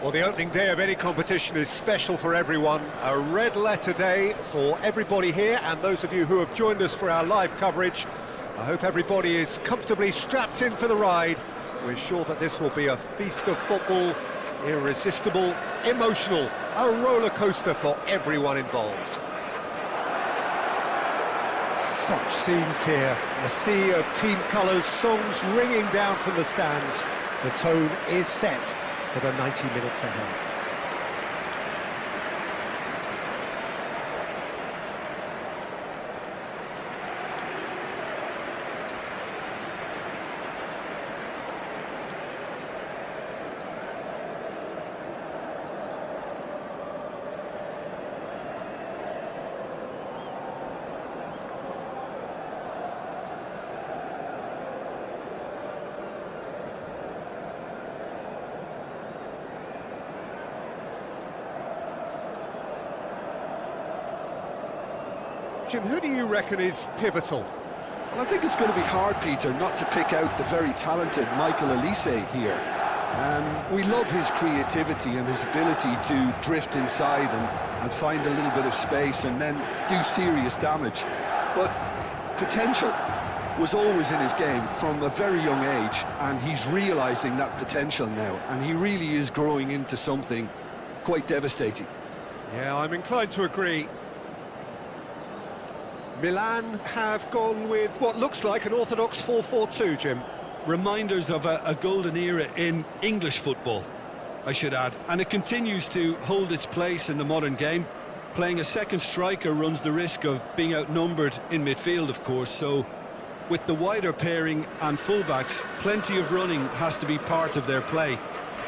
Well, the opening day of any competition is special for everyone. A red letter day for everybody here, and those of you who have joined us for our live coverage. I hope everybody is comfortably strapped in for the ride. We're sure that this will be a feast of football, irresistible, emotional, a roller coaster for everyone involved. Such scenes here, a sea of team colours, songs ringing down from the stands. The tone is set for the 90 minutes ahead. Jim, who do you reckon is pivotal? Well, I think it's going to be hard, Peter, not to pick out the very talented Michael Olise here. We love his creativity and his ability to drift inside and find a little bit of space and then do serious damage. But potential was always in his game from a very young age, and he's realising that potential now, and he really is growing into something quite devastating. Yeah, I'm inclined to agree. Milan have gone with what looks like an orthodox 4-4-2, Jim. Reminders of a golden era in English football, I should add, and it continues to hold its place in the modern game. Playing a second striker runs the risk of being outnumbered in midfield, of course, so with the wider pairing and fullbacks, plenty of running has to be part of their play,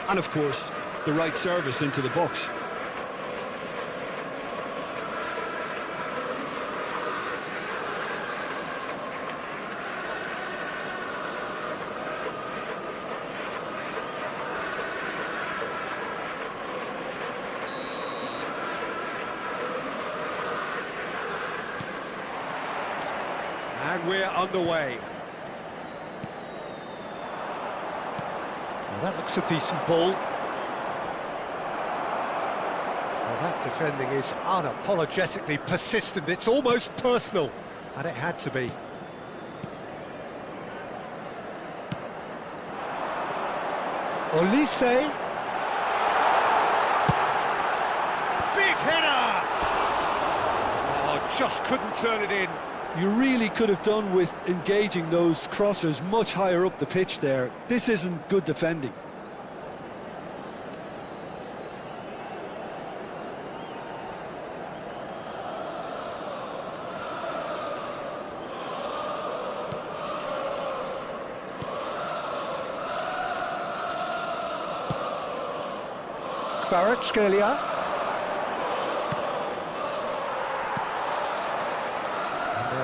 and of course the right service into the box. And we're underway. Well, that looks a decent ball. Well, that defending is unapologetically persistent. It's almost personal, and it had to be. Olise. Big header! Oh, just couldn't turn it in. You really could have done with engaging those crossers much higher up the pitch there. This isn't good defending. Kvaratskhelia.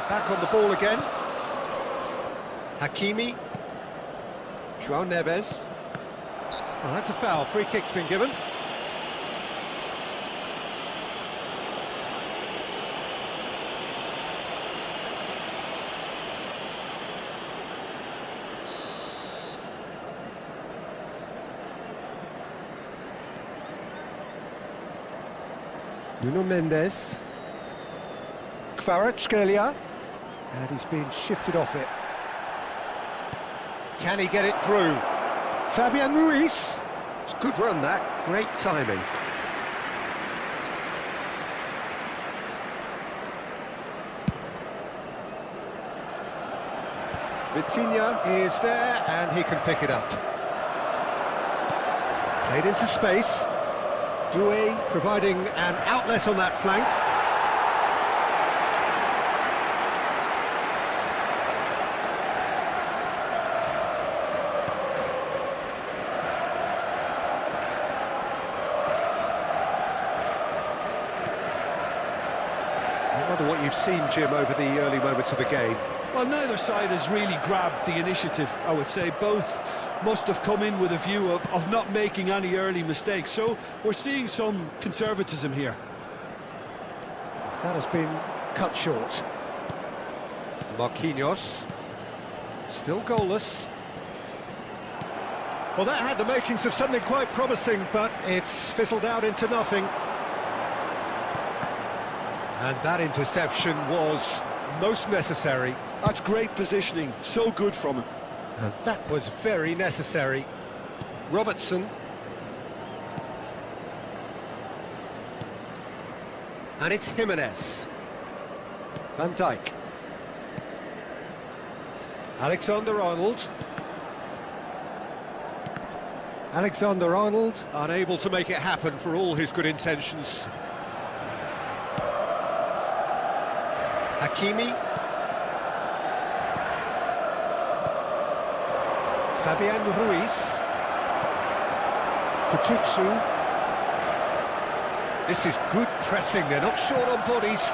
Back on the ball again. Hakimi. João Neves. Oh, that's a foul. Free kick's been given. Nuno Mendes. Kvaratskhelia. And he's been shifted off it. Can he get it through? Fabian Ruiz. It's a good run, that. Great timing. Vitinha is there, and he can pick it up. Played into space. Doué providing an outlet on that flank. I wonder what you've seen, Jim, over the early moments of the game. Well, neither side has really grabbed the initiative, I would say. Both must have come in with a view of not making any early mistakes. So we're seeing some conservatism here. That has been cut short. Marquinhos. Still goalless. Well, that had the makings of something quite promising, but it's fizzled out into nothing. And that interception was most necessary. That's great positioning, so good from him. And that was very necessary. Robertson. And it's Jimenez. Van Dijk. Alexander-Arnold. Alexander-Arnold, unable to make it happen for all his good intentions. Hakimi. Fabian Ruiz. Kututsu. This is good pressing, they're not short on bodies.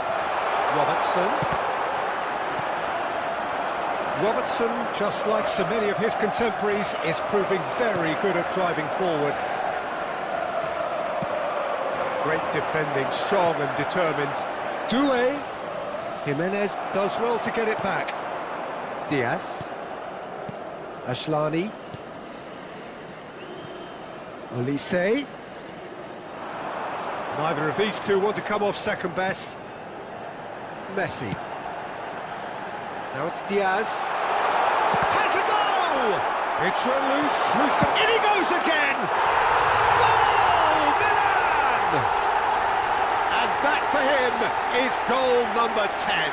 Robertson, just like so many of his contemporaries, is proving very good at driving forward. Great defending, strong and determined. Doué. Jimenez does well to get it back. Diaz. Ashlani. Olise. Neither of these two want to come off second best. Messi. Now it's Diaz. Has a goal! It's run loose. In he goes again! Goal! Milan! And that for him is goal number 10.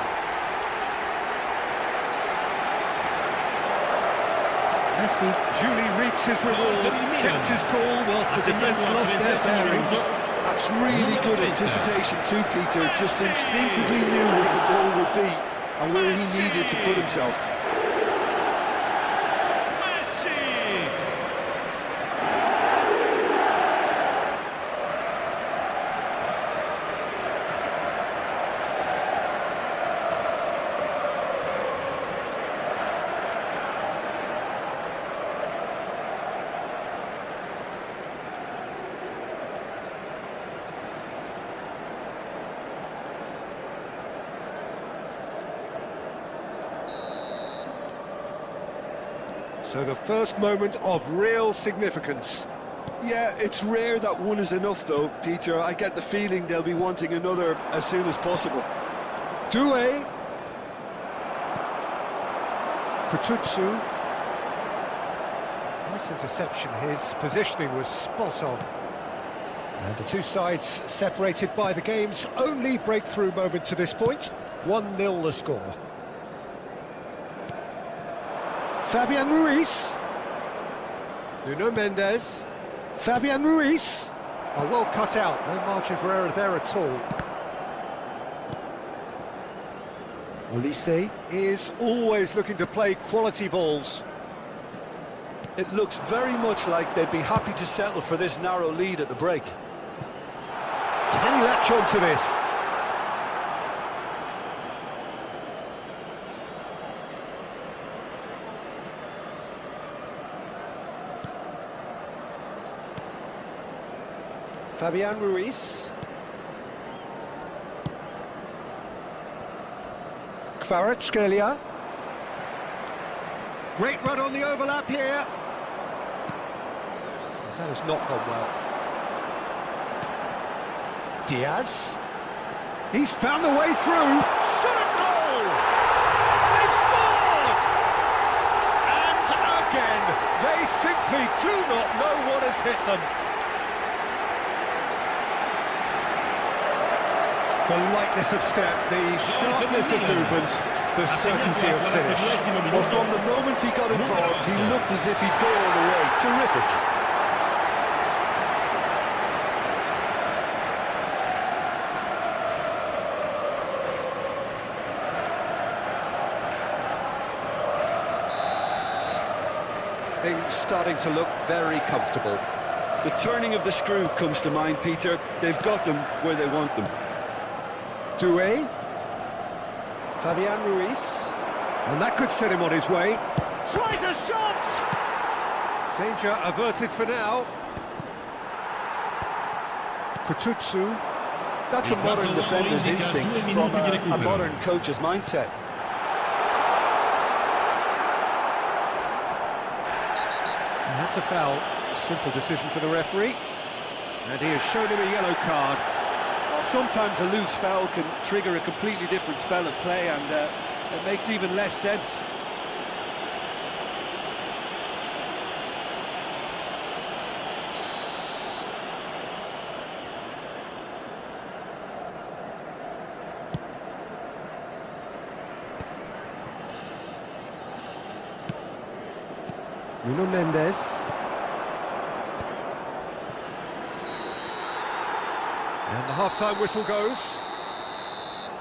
Messi duly reaps his reward, kept his cool whilst the defence lost their bearings. That's really good anticipation too, Peter. Just instinctively knew where the goal would be and where he needed to put himself. So the first moment of real significance. Yeah, it's rare that one is enough though, Peter. I get the feeling they'll be wanting another as soon as possible. Doué. Kututsu. Nice interception, his positioning was spot on. And the two sides separated by the game's only breakthrough moment to this point. 1-0 the score. Fabian Ruiz. Nuno Mendes. Fabian Ruiz. Oh, well cut out, no margin for error there at all. Olise is always looking to play quality balls. It looks very much like they'd be happy to settle for this narrow lead at the break. Can he latch on to this? Fabian Ruiz. Kvaratskhelia. Great run on the overlap here. That has not gone well. Diaz. He's found the way through. Shot a goal! They've scored! And again, they simply do not know what has hit them. The lightness of step, the sharpness of movement, the certainty of finish. Well, from the moment he got involved, he looked as if he'd go all the way. Terrific. Things starting to look very comfortable. The turning of the screw comes to mind, Peter. They've got them where they want them. Doué. Fabian Ruiz. And that could set him on his way. Tries a shot! Danger averted for now. Kututsu. That's a modern defender's instinct from a modern coach's mindset. And that's a foul. A simple decision for the referee. And he has shown him a yellow card. Sometimes a loose foul can trigger a completely different spell of play, and it makes even less sense. Nuno Mendes. And the half-time whistle goes.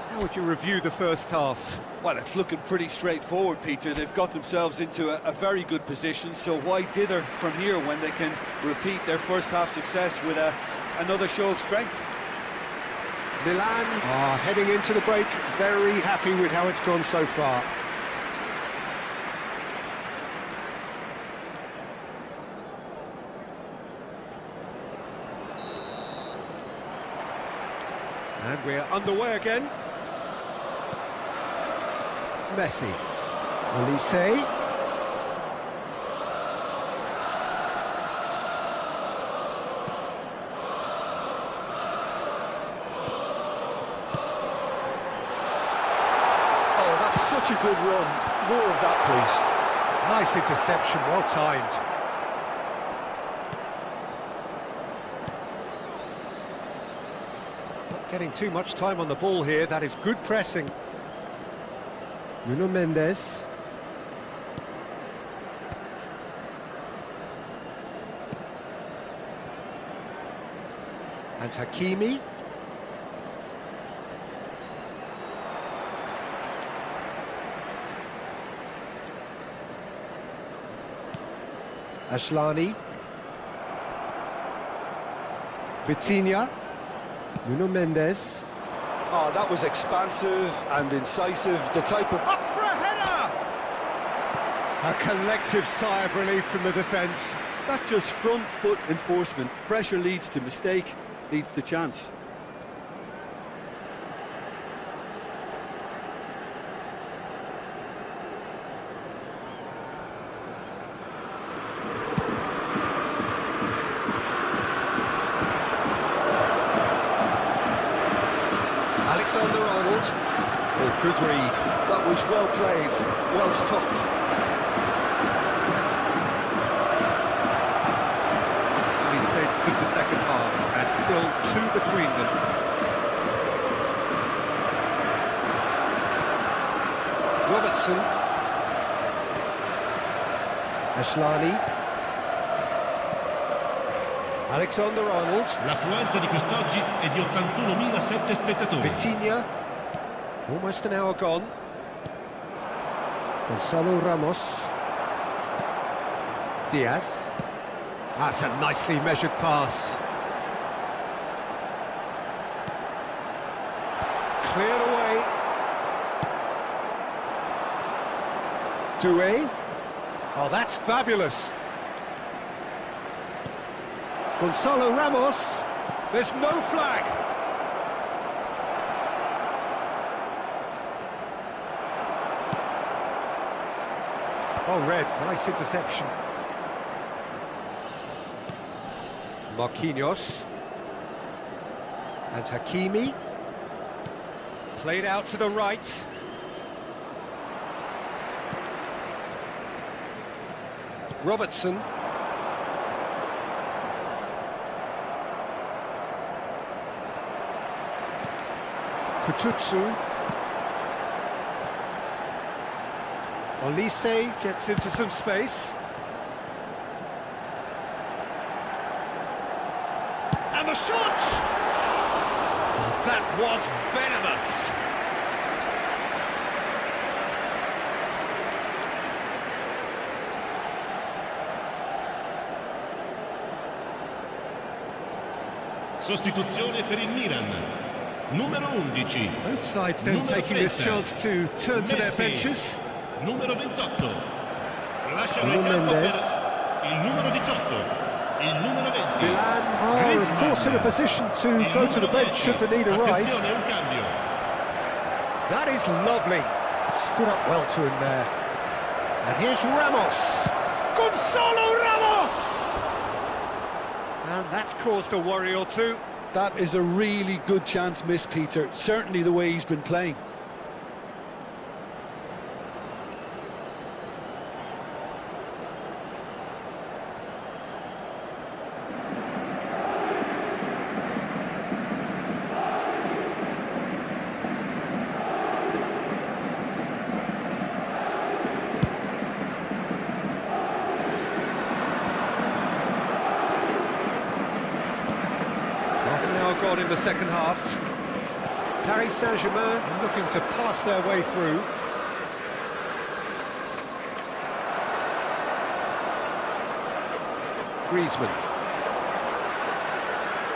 How would you review the first half? Well, it's looking pretty straightforward, Peter. They've got themselves into a very good position, so why dither from here when they can repeat their first half success with another show of strength? Milan are heading into the break, very happy with how it's gone so far. And we're underway again. Messi. Olise. Oh, that's such a good run. More of that, please. Nice interception, well timed. Not getting too much time on the ball here, that is good pressing. Nuno Mendes. And Hakimi. Ashlani. Vitinha. Nuno Mendes. Oh, that was expansive and incisive, the type of... Up for a header! A collective sigh of relief from the defence. That's just front foot enforcement. Pressure leads to mistake, leads to chance. Alexander-Arnold. Oh, good read. That was well played, well stopped. And he's stayed through the second half, and still two between them. Robertson. Ashlani. Alexander-Arnold. L'affluenza di quest'oggi è di 81.007 spettatori. Vitinha. Almost an hour gone. Gonzalo Ramos. Diaz. That's a nicely measured pass. Cleared away. Doué. Oh, that's fabulous. Gonzalo Ramos. There's no flag. Oh, red. Nice interception. Marquinhos. And Hakimi. Played out to the right. Robertson. Kututsu. Olise gets into some space. And the shot! That was venomous. Sostituzione per il Milan. Numero 11. Both sides then taking this chance to turn to their benches. Numero 28. Lasciano Nuno il campo Mendes. per il numero 18. Il numero 20. Milan are, of course, in a position to go to the bench should the need arise. Attenzione, un cambio. That is lovely. Stood up well to him there. And here's Ramos. Gonzalo Ramos! And that's caused a worry or two. That is a really good chance missed, Peter. Certainly the way he's been playing. Half an hour gone in the second half. Paris Saint-Germain looking to pass their way through. Griezmann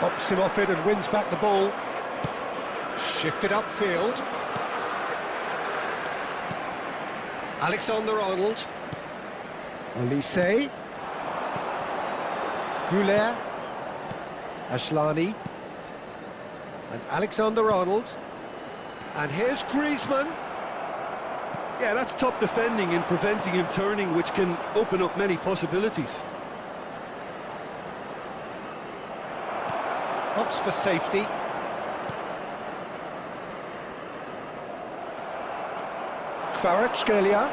pops him off it and wins back the ball. Shifted upfield. Alexander-Arnold. Olise. Goulet. Ashlani. And Alexander-Arnold. And here's Griezmann. Yeah, that's top defending and preventing him turning, which can open up many possibilities. Opts for safety. Kvaratskhelia.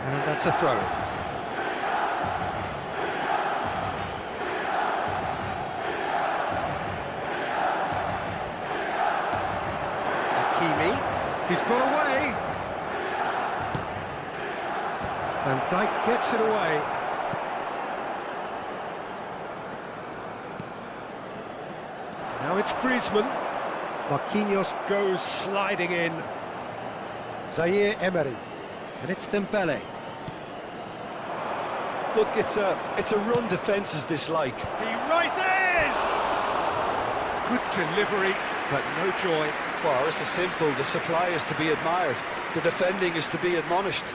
And that's a throw. He's got away. And Dijk gets it away. Now it's Griezmann. Marquinhos goes sliding in. Zaire Emery. And it's Dembele. Look, it's a run defence is dislike. He rises! Good delivery, but no joy. Well, this is simple. The supply is to be admired. The defending is to be admonished.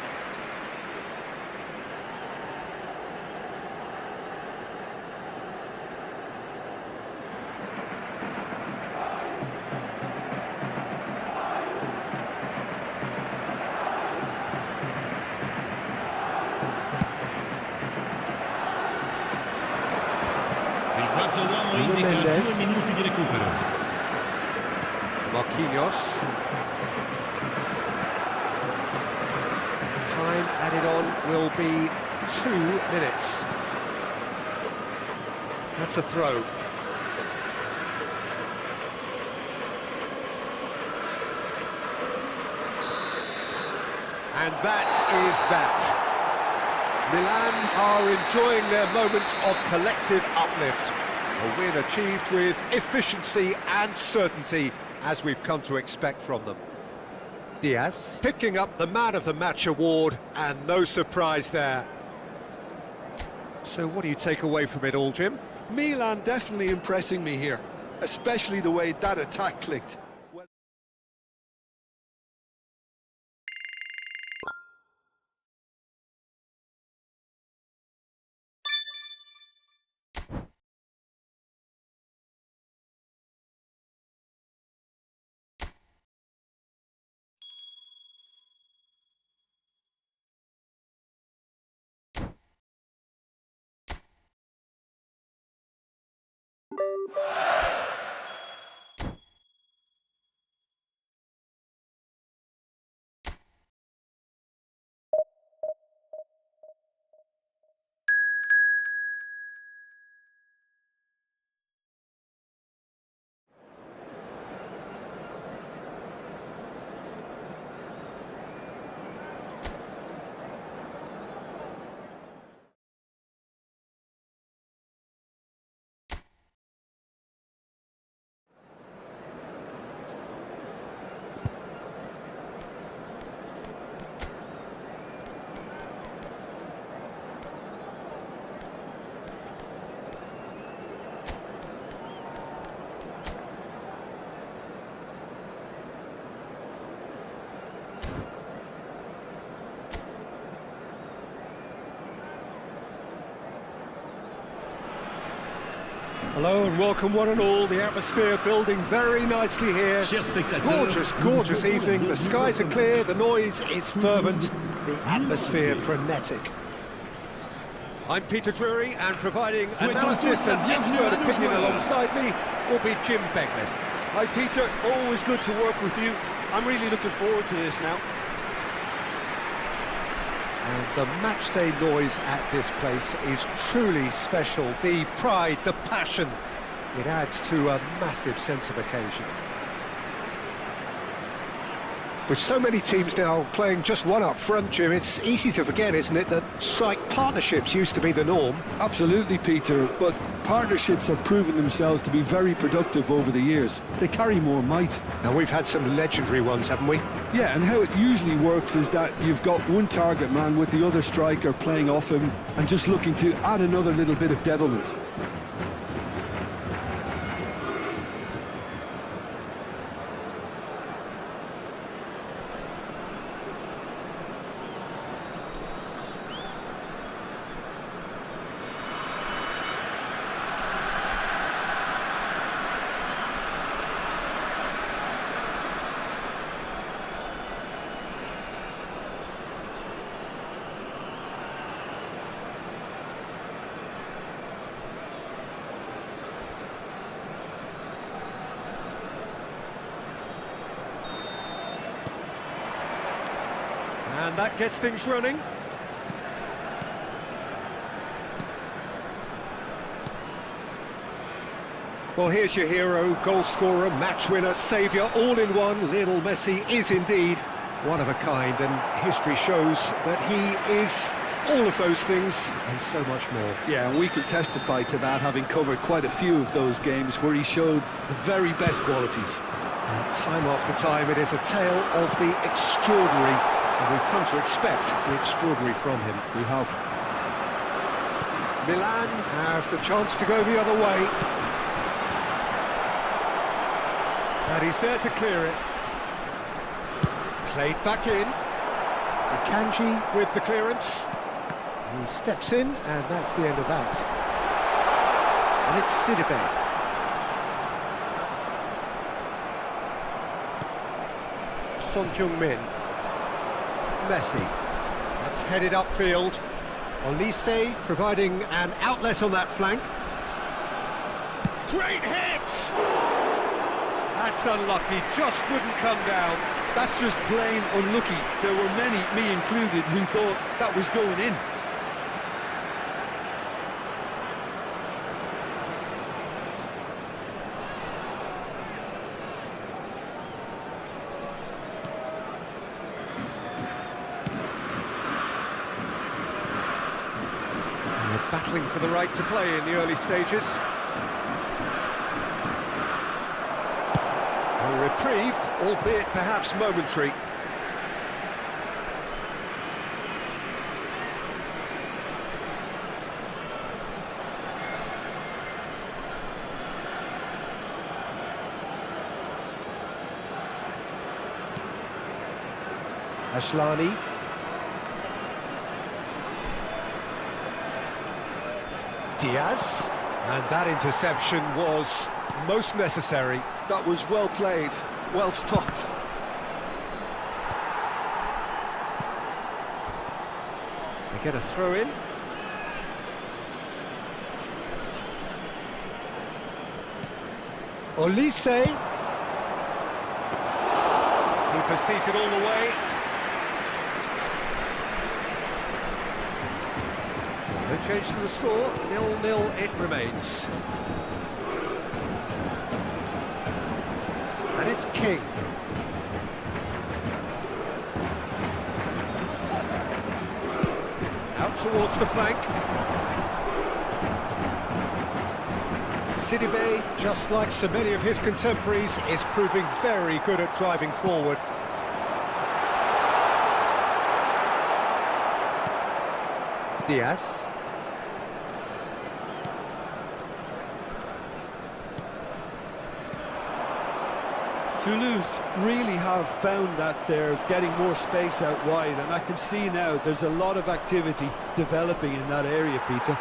Il quarto uomo indica 2 minuti di recupero. Marquinhos. Time added on will be 2 minutes. That's a throw. And that is that. Milan are enjoying their moments of collective uplift. A win achieved with efficiency and certainty, as we've come to expect from them. Diaz picking up the Man of the Match award, and no surprise there. So what do you take away from it all, Jim? Milan definitely impressing me here, especially the way that attack clicked. Hello and welcome one and all. The atmosphere building very nicely here. Gorgeous, gorgeous evening. The skies are clear, the noise is fervent, the atmosphere frenetic. I'm Peter Drury, and providing analysis and expert opinion alongside me will be Jim Beglin. Hi Peter, always good to work with you. I'm really looking forward to this now. And the matchday noise at this place is truly special. The pride, the passion, it adds to a massive sense of occasion. With so many teams now playing just one up front, Jim, it's easy to forget, isn't it, that strike partnerships used to be the norm? Absolutely, Peter, but partnerships have proven themselves to be very productive over the years. They carry more might. Now, we've had some legendary ones, haven't we? Yeah, and how it usually works is that you've got one target man with the other striker playing off him and just looking to add another little bit of devilment. And that gets things running. Well, here's your hero, goal scorer, match winner, saviour, all in one. Lionel Messi is indeed one of a kind, and history shows that he is all of those things and so much more. Yeah, and we can testify to that, having covered quite a few of those games where he showed the very best qualities. And time after time, it is a tale of the extraordinary, and we've come to expect the extraordinary from him. We have. Milan have the chance to go the other way. And he's there to clear it. Played back in. Akanji with the clearance. He steps in, and that's the end of that. And it's Sidibe. Son Heung-min. Messi. That's headed upfield. Olise providing an outlet on that flank. Great hit! That's unlucky, just wouldn't come down. That's just plain unlucky. There were many, me included, who thought that was going in. Battling for the right to play in the early stages. A reprieve, albeit perhaps momentary. Ashlani. Diaz, and that interception was most necessary. That was well played, well stopped. They get a throw in. Olise. Keeper sees it all the way. No change to the score, 0-0 it remains. And it's King. Out towards the flank. Sidibe, just like so many of his contemporaries, is proving very good at driving forward. Diaz. Toulouse really have found that they're getting more space out wide, and I can see now there's a lot of activity developing in that area, Peter.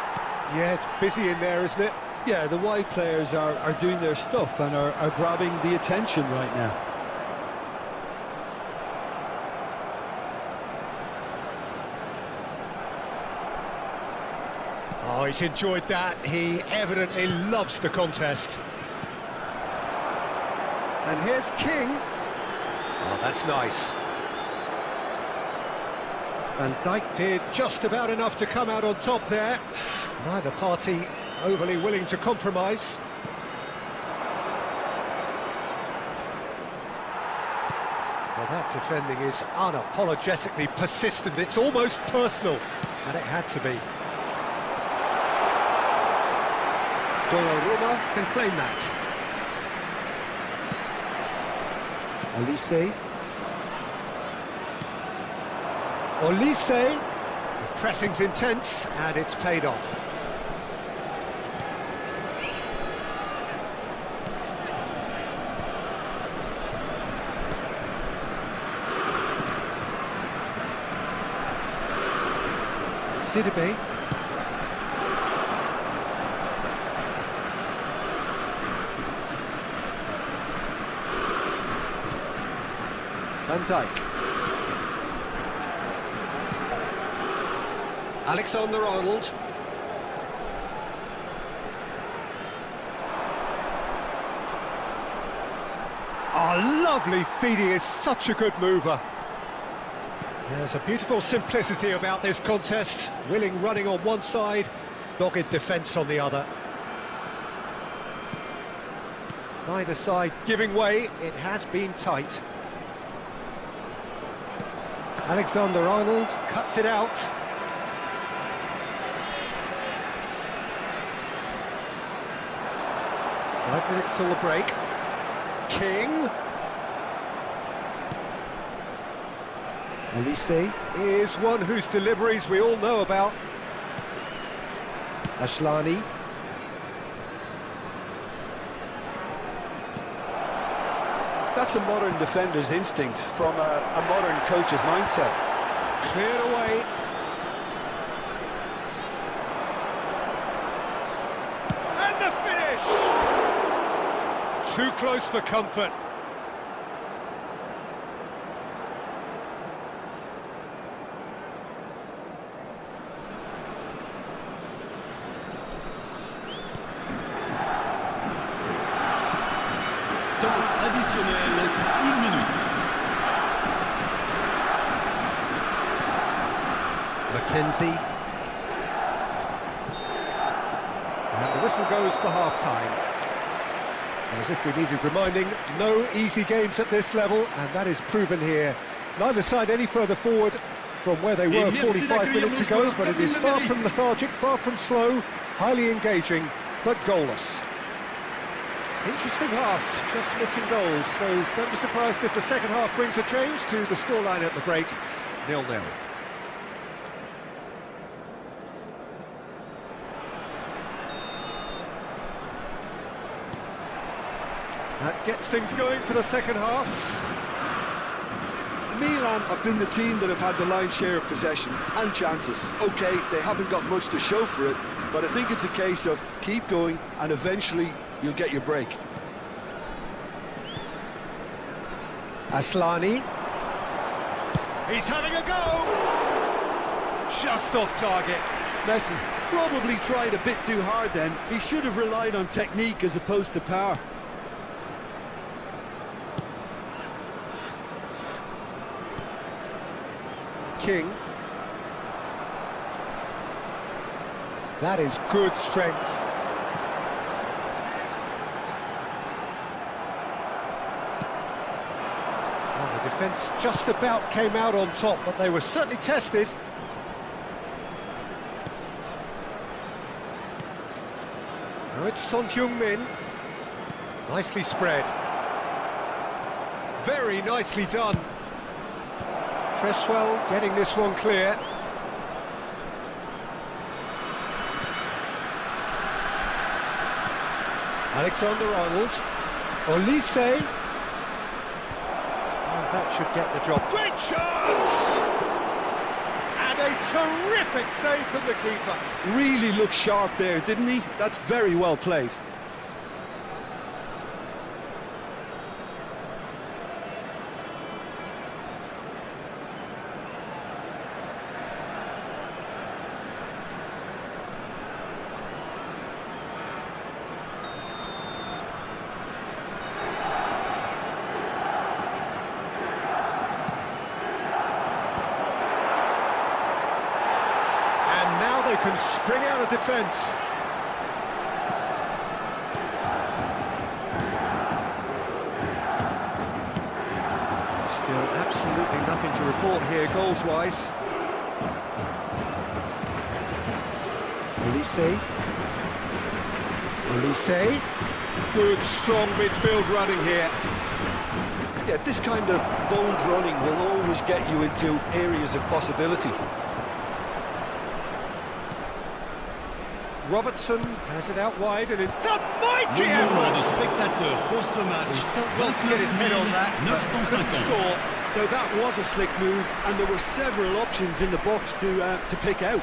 Yeah, it's busy in there, isn't it? Yeah, the wide players are doing their stuff and are grabbing the attention right now. Oh, he's enjoyed that. He evidently loves the contest. And here's King. Oh, that's nice. Van Dijk did just about enough to come out on top there. Neither party overly willing to compromise. Well, that defending is unapologetically persistent. It's almost personal, and it had to be. Donnarumma can claim that. Olise. Olise. The pressing's intense, and it's paid off. Sidibe. Van Dijk. Alexander-Arnold. Oh, lovely feed. He is such a good mover. There's a beautiful simplicity about this contest. Willing running on one side, dogged defence on the other. Neither side giving way. It has been tight. Alexander-Arnold cuts it out. Five minutes till the break. King. Olise is one whose deliveries we all know about. Ashlani. That's a modern defender's instinct from a modern coach's mindset. Cleared away. And the finish! Too close for comfort. Additionnel, 1 minute. Mackenzie. And the whistle goes for half-time. As if we needed reminding, no easy games at this level, and that is proven here. Neither side any further forward from where they were 45 minutes ago, but it is far from lethargic, far from slow, highly engaging, but goalless. Interesting half, just missing goals, so don't be surprised if the second half brings a change to the scoreline at the break, 0-0. That gets things going for the second half. Milan have been the team that have had the lion's share of possession and chances. OK, they haven't got much to show for it, but I think it's a case of keep going and eventually you'll get your break. Asllani. He's having a go! Just off target. Messi probably tried a bit too hard then. He should have relied on technique as opposed to power. King. That is good strength. Well, the defence just about came out on top, but they were certainly tested. Now it's Son Heung-min. Nicely spread. Very nicely done. Cresswell getting this one clear. Alexander-Arnold. Olise. And that should get the job. Great chance! And a terrific save from the keeper. Really looked sharp there, didn't he? That's very well played. Can spring out of defence. Still Nothing to report here goals-wise. Olise. Olise. Good, strong midfield running here. Yeah, this kind of bold running will always get you into areas of possibility. Robertson has it out wide, and it's a mighty Le nombre de effort! spectateurs pour ce match, He still wants to get his head on that, but couldn't 950. score. Now that was a slick move, and there were several options in the box to pick out.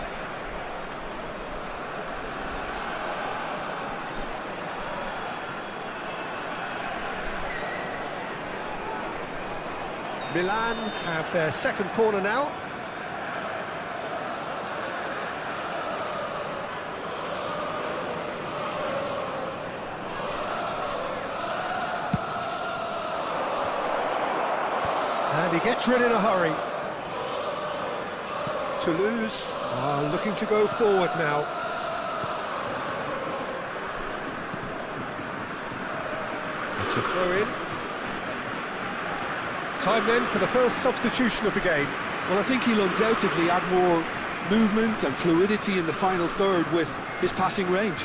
Milan have their second corner now. And he gets rid in a hurry. Toulouse are looking to go forward now. It's a throw-in. Time then for the first substitution of the game. Well, I think he'll undoubtedly add more movement and fluidity in the final third with his passing range.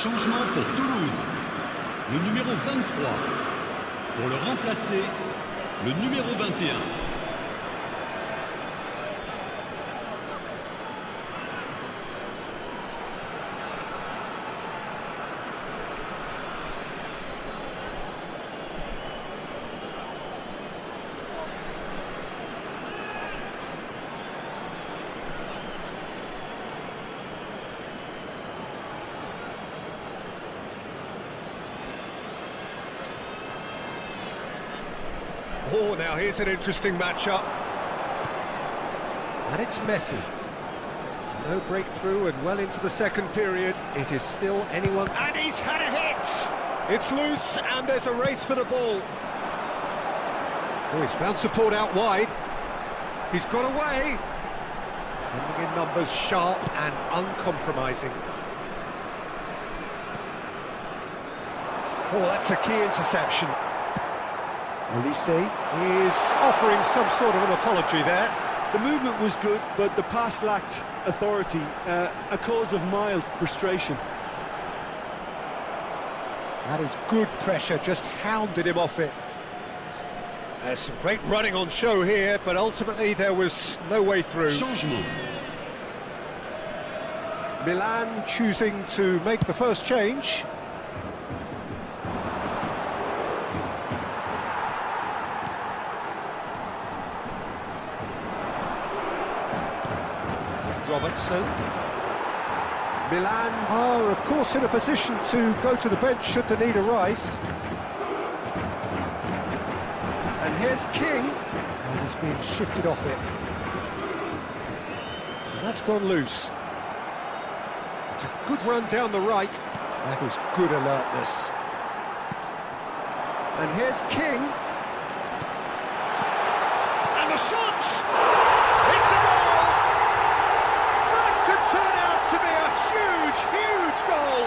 Changement pour Toulouse. Le numéro 23. Pour le remplacer, le numéro 21. Oh, now here's an interesting matchup. And it's Messi. No breakthrough and well into the second period. It is still anyone... And he's had a hit! It's loose and there's a race for the ball. Oh, he's found support out wide. He's got away. Defending in numbers, sharp and uncompromising. Oh, that's a key interception. Olise is offering some sort of an apology there. The movement was good, but the pass lacked authority, a cause of mild frustration. That is good pressure, just hounded him off it. There's some great running on show here, but ultimately there was no way through. Changement. Milan choosing to make the first change. Robertson. Milan are, of course, in a position to go to the bench should the need arise. And here's King, and he's being shifted off it. And that's gone loose. It's a good run down the right. That is good alertness. And here's King. And the shot! It's a goal! That could turn out to be a huge, huge goal!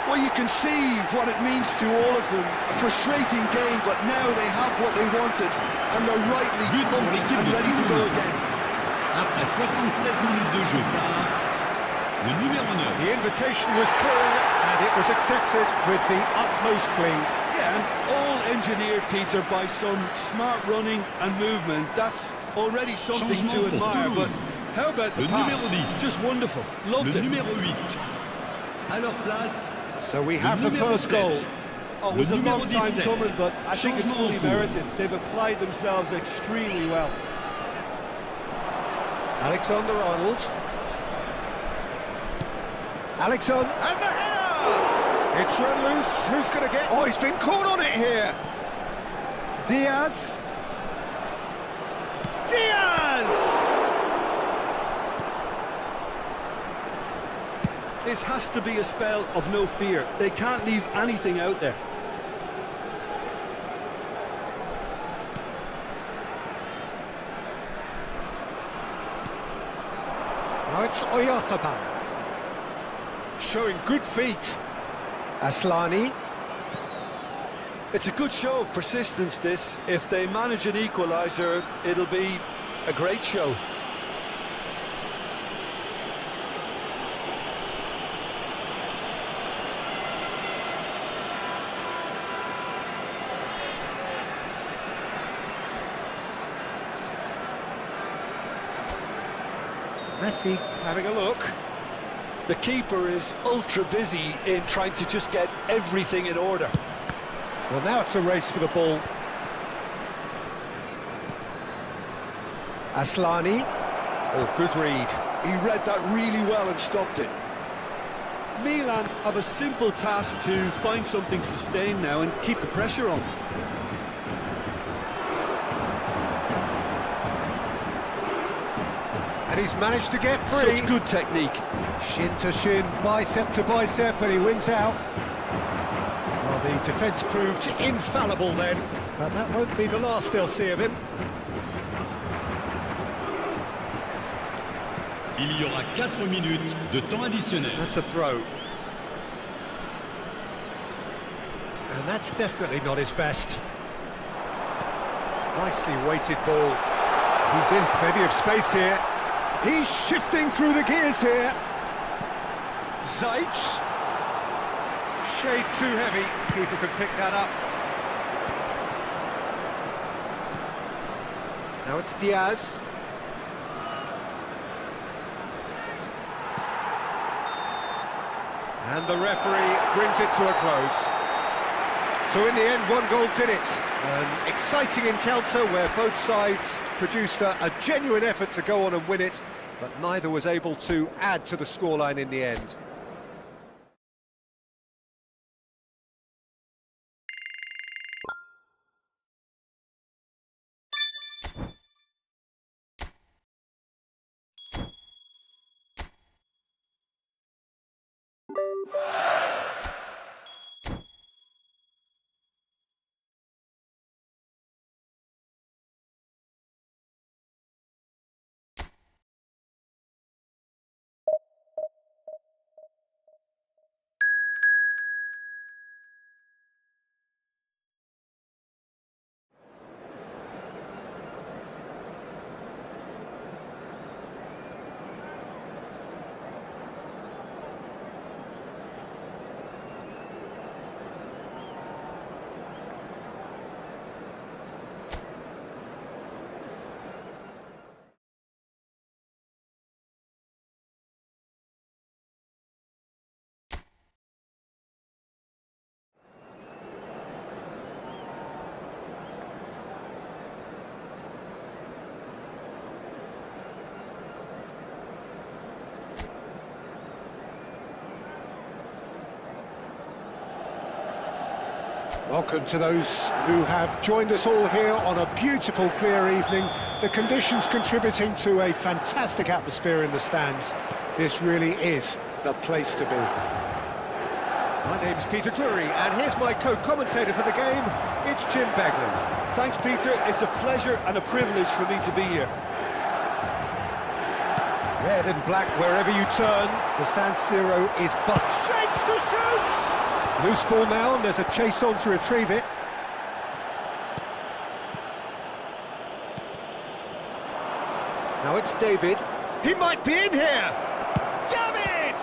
Well, you can see what it means to all of them. A frustrating game, but now they have what they wanted, and they're rightly pumped and ready to go again. Après 76 minutes de jeu par le numéro 9. The invitation was clear, and it was accepted with the utmost glee. Yeah, and all engineered, Peter, by some smart running and movement. That's already something to Changement pour admire, but Toulouse. how about the Le pass? numéro 10. Just wonderful. Loved Le it. numéro 8. À leur place, So we have the numéro first 7. goal. Oh, it was a Le long numéro time 17. coming, but I think it's Changement fully en cours. merited. They've applied themselves extremely well. Alexander-Arnold. Alexander, and the header! It's run loose, who's going to get... Oh, he's been caught on it here! Diaz! Diaz! This has to be a spell of no fear. They can't leave anything out there. Now it's Oyarzabal. Showing good feet. Aslani. It's a good show of persistence, this. If they manage an equaliser, it'll be a great show. Messi having a look. The keeper is ultra busy in trying to just get everything in order. Well, now it's a race for the ball. Aslani. Oh, good read. He read that really well and stopped it. Milan have a simple task to find something sustained now and keep the pressure on. And he's managed to get free. Such good technique. Shin to shin, bicep to bicep, and he wins out. Well, the defence proved infallible then, but that won't be the last they'll see of him. Il y aura 4 minutes de temps additionnel. That's a throw. And that's definitely not his best. Nicely weighted ball. He's in plenty of space here. He's shifting through the gears here. Zayt. Shade too heavy. Keeper could pick that up. Now it's Diaz. And the referee brings it to a close. So in the end, one goal did it. An exciting encounter where both sides produced a genuine effort to go on and win it, but neither was able to add to the scoreline in the end. Welcome to those who have joined us all here on a beautiful, clear evening. The conditions contributing to a fantastic atmosphere in the stands. This really is the place to be. My name's Peter Drury, and here's my co-commentator for the game. It's Jim Beglin. Thanks, Peter. It's a pleasure and a privilege for me to be here. Red and black wherever you turn. The San Siro is bust. Shapes to shoot! Loose ball now, and there's a chase on to retrieve it. Now it's David. He might be in here! David!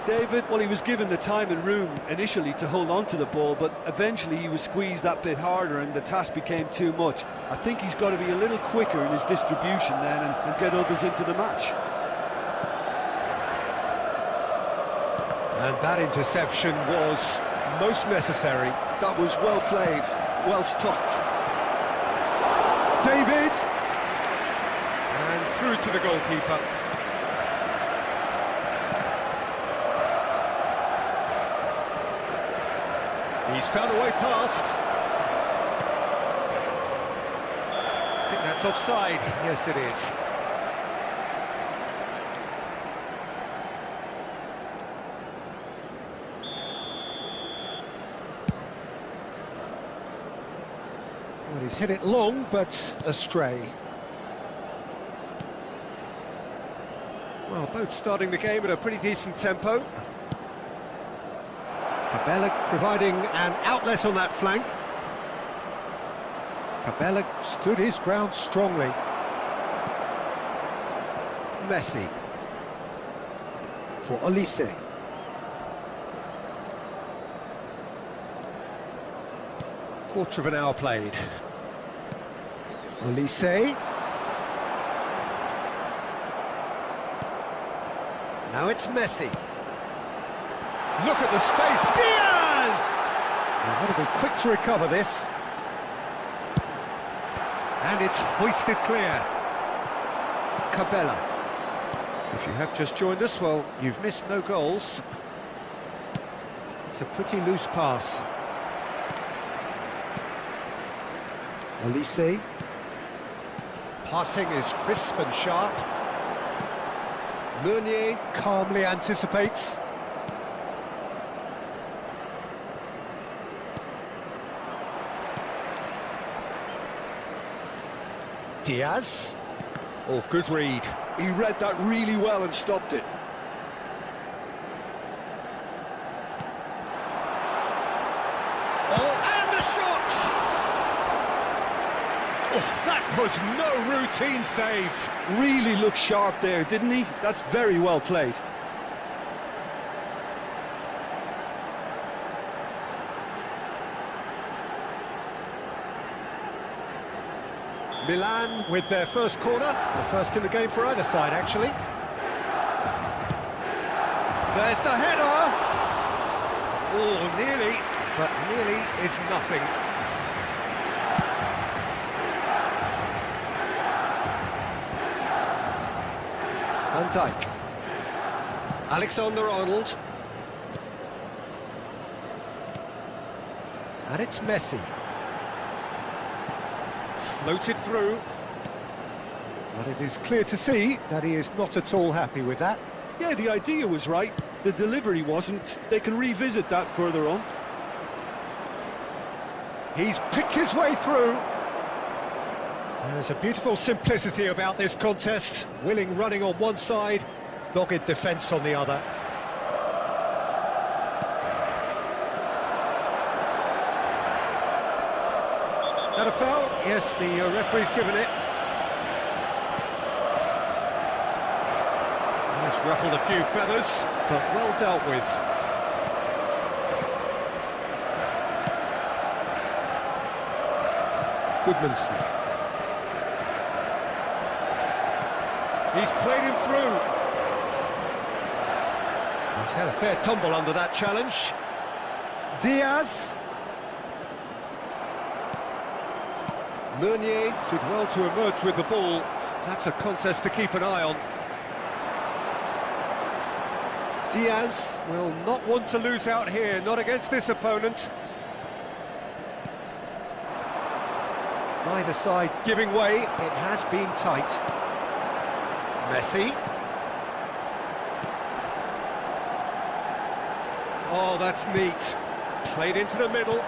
David, well, he was given the time and room initially to hold on to the ball, but eventually he was squeezed that bit harder and the task became too much. I think he's got to be a little quicker in his distribution then and get others into the match. And that interception was most necessary. That was well played, well stopped. David! And through to the goalkeeper. He's found a way past. I think that's offside. Yes, it is. Well, he's hit it long, but astray. Well, both starting the game at a pretty decent tempo. Cabella providing an outlet on that flank. Cabella stood his ground strongly. Messi. For Olise. Quarter of an hour played. Olise. Now it's Messi. Look at the space. Diaz! They've got to be quick to recover this. And it's hoisted clear. Cabella. If you have just joined us, well, you've missed no goals. It's a pretty loose pass. Olise. Passing is crisp and sharp. Meunier calmly anticipates. Diaz. Oh, good read. He read that really well and stopped it. Oh, and the shot! Oh, that was no routine save. Really looked sharp there, didn't he? That's very well played. Milan with their first corner, the first in the game for either side, actually. There's the header! Oh, nearly, but nearly is nothing. Van Dijk. Alexander-Arnold. And it's Messi. Floated through. But it is clear to see that he is not at all happy with that. Yeah, the idea was right. The delivery wasn't. They can revisit that further on. He's picked his way through. There's a beautiful simplicity about this contest. Willing running on one side, dogged defence on the other. That a foul? Yes, the referee's given it. That's ruffled a few feathers, but well dealt with. Goodmanson. He's played him through. He's had a fair tumble under that challenge. Diaz. Meunier did well to emerge with the ball. That's a contest to keep an eye on. Diaz will not want to lose out here, not against this opponent. Neither side giving way, it has been tight. Messi. Oh, that's neat. Played into the middle.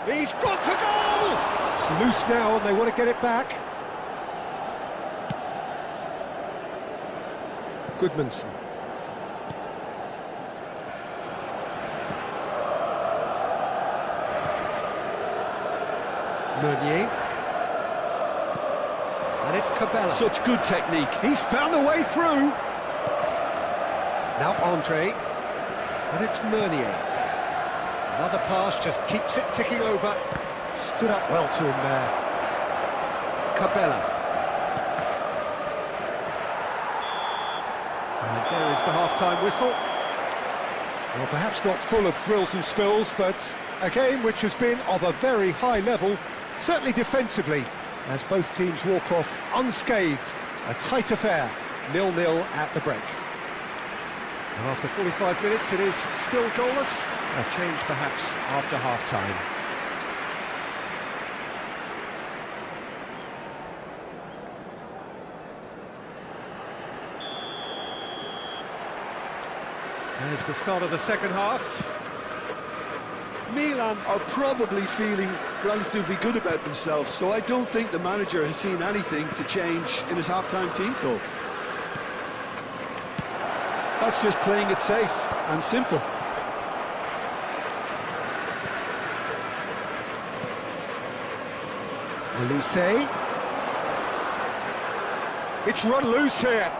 He's gone for goal! It's loose now and they want to get it back. Goodmanson. Meunier. And it's Cabella. Such good technique. He's found a way through. Now Andre. And it's Meunier. Another pass just keeps it ticking over. Stood up well to him there. Cabella. And there is the half-time whistle. Well, perhaps not full of thrills and spills, but a game which has been of a very high level, certainly defensively, as both teams walk off unscathed. A tight affair, 0-0 at the break. And after 45 minutes, it is still goalless. A change perhaps after half-time. There's the start of the second half. Milan are probably feeling relatively good about themselves, so I don't think the manager has seen anything to change in his half-time team talk. That's just playing it safe. and simple. Olise. It's run loose here.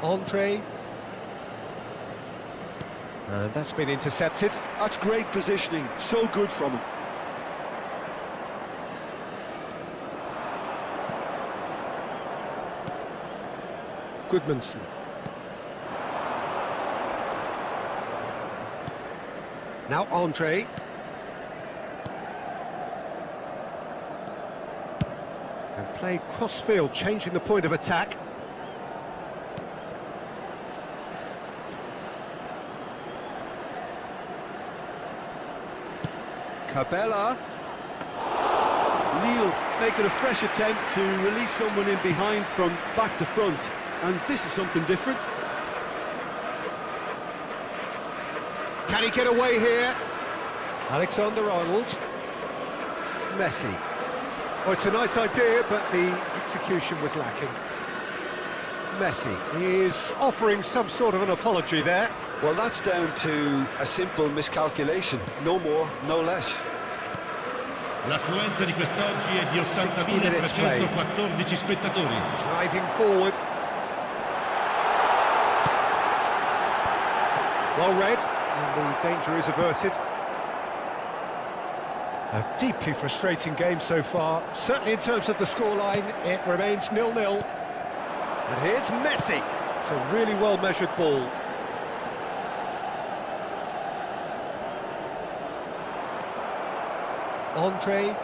Andre. And that's been intercepted. That's great positioning, so good from him. Goodmanson. Now Andre. And play cross-field, changing the point of attack. Cabela. Lille making a fresh attempt to release someone in behind from back to front, and this is something different. Can he get away here? Alexander-Arnold. Messi. Oh, it's a nice idea, but the execution was lacking. Messi, he is offering some sort of an apology there. Well, that's down to a simple miscalculation, no more, no less. L'affluenza di quest'oggi è di 60 minutes play. 80.314 spettatori. Driving forward. Well read, and the danger is averted. A deeply frustrating game so far. Certainly in terms of the scoreline, it remains 0-0. And here's Messi. It's a really well-measured ball. Andre.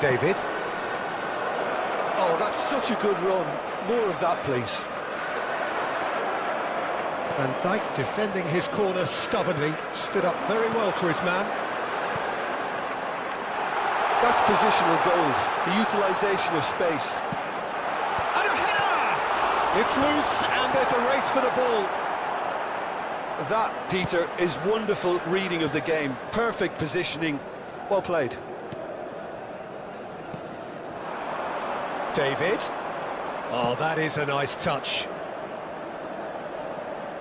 David. Oh, that's such a good run. More of that, please. Van Dijk defending his corner stubbornly, stood up very well to his man. That's positional gold, the utilisation of space. And a header! It's loose and there's a race for the ball. That, Peter, is wonderful reading of the game. Perfect positioning. Well played. David. Oh, that is a nice touch.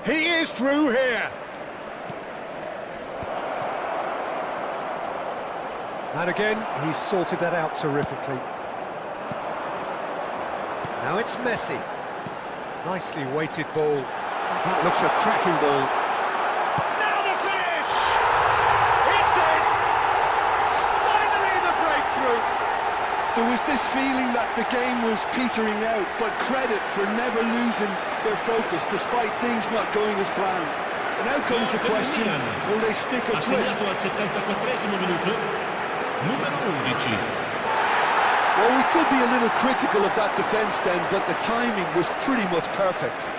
He is through here. And again, he's sorted that out terrifically. Now it's Messi. Nicely weighted ball. That looks a cracking ball. Now the finish! It's in! Finally the breakthrough! There was this feeling that the game was petering out, but credit for never losing their focus despite things not going as planned. And now comes the question, will they stick or twist? Al 74esimo minuto, numero 11. Well, we could be a little critical of that defence then, but the timing was pretty much perfect.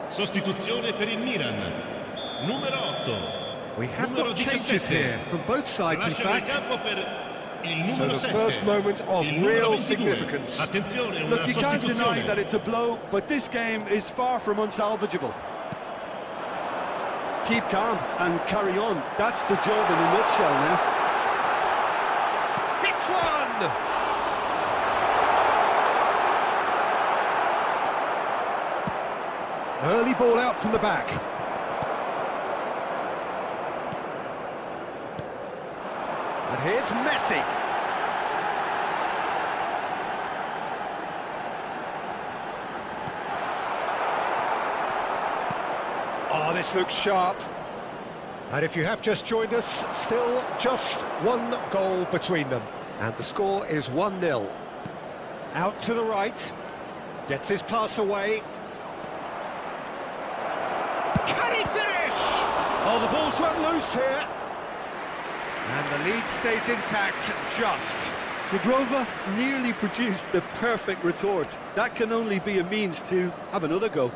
Sostituzione per il Milan, numero 8. We have Numero got changes 17. here from both sides, in Lascia il fact. campo per il So numero the 7. first moment of Il numero real 22. significance. Attenzione, una Look, you can't deny sostituzione. that it's a blow, but this game is far from unsalvageable. Keep calm and carry on. That's the job in a nutshell now. Hits one! Early ball out from the back. And here's Messi. Oh, this looks sharp. And if you have just joined us, still just one goal between them. And the score is 1-0. Out to the right. Gets his pass away. Can he finish? Oh, the ball's run loose here. And the lead stays intact, just. Zagrova nearly produced the perfect retort. That can only be a means to have another go.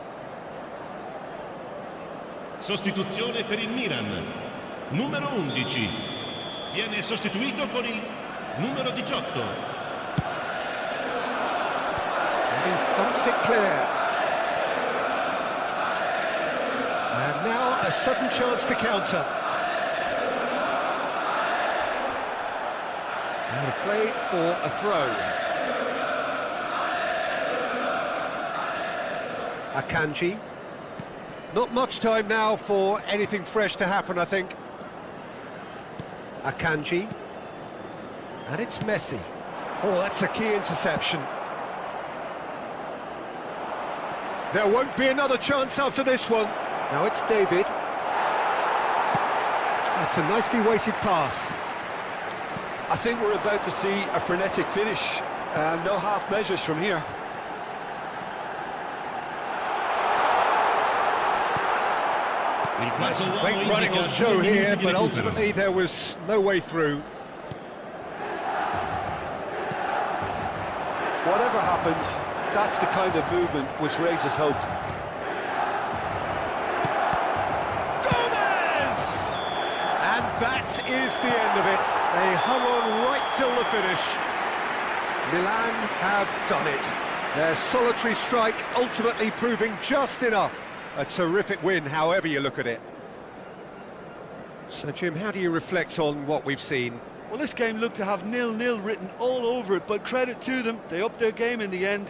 Sostituzione per il Milan. Numero 11. Viene sostituito con il numero 18. And he thumps it clear. And now a sudden chance to counter. Out of play for a throw. Akanji. Not much time now for anything fresh to happen, I think. Akanji. And it's Messi. Oh, that's a key interception. There won't be another chance after this one. Now it's David. That's a nicely weighted pass. I think we're about to see a frenetic finish. No half measures from here. That's great running on show here, but ultimately there was no way through. Whatever happens, that's the kind of movement which raises hope. Gomez! And that is the end of it. They hung on right till the finish. Milan have done it. Their solitary strike ultimately proving just enough. A terrific win, however you look at it. So, Jim, how do you reflect on what we've seen? Well, this game looked to have 0-0 written all over it, but credit to them, they upped their game in the end,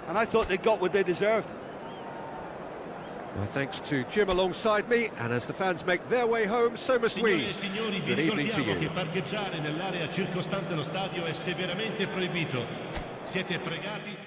and I thought they got what they deserved. Well, thanks to Jim alongside me, and as the fans make their way home, so must we. Good evening to you. Che parcheggiare nell'area circostante lo stadio è severamente proibito. Siete pregati.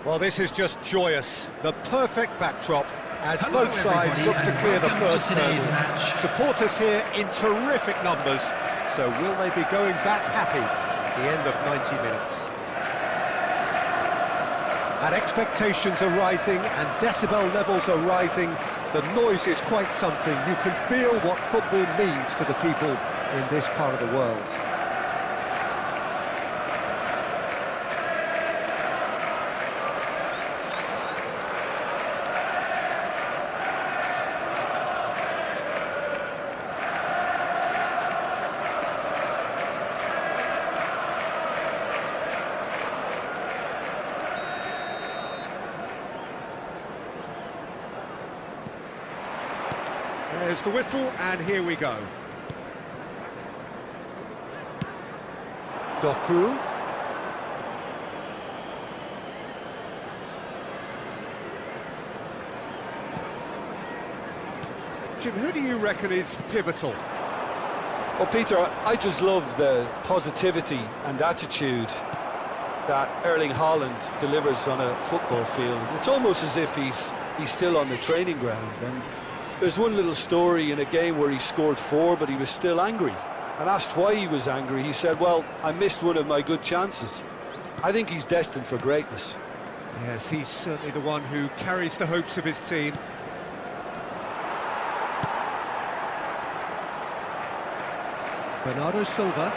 Well, this is just joyous. The perfect backdrop as Hello, both sides everybody, look to and clear the welcome to first today's hurdle. match. Supporters here in terrific numbers, So will they be going back happy at the end of 90 minutes? And expectations are rising and decibel levels are rising. The noise is quite something. You can feel what football means to the people in this part of the world. There's the whistle, and here we go. Doku. Jim, who do you reckon is pivotal? Well, Peter, I just love the positivity and attitude that Erling Haaland delivers on a football field. It's almost as if he's still on the training ground. And there's one little story in a game where he scored 4, but he was still angry. And asked why he was angry, he said, well, I missed one of my good chances. I think he's destined for greatness. Yes, he's certainly the one who carries the hopes of his team. Bernardo Silva.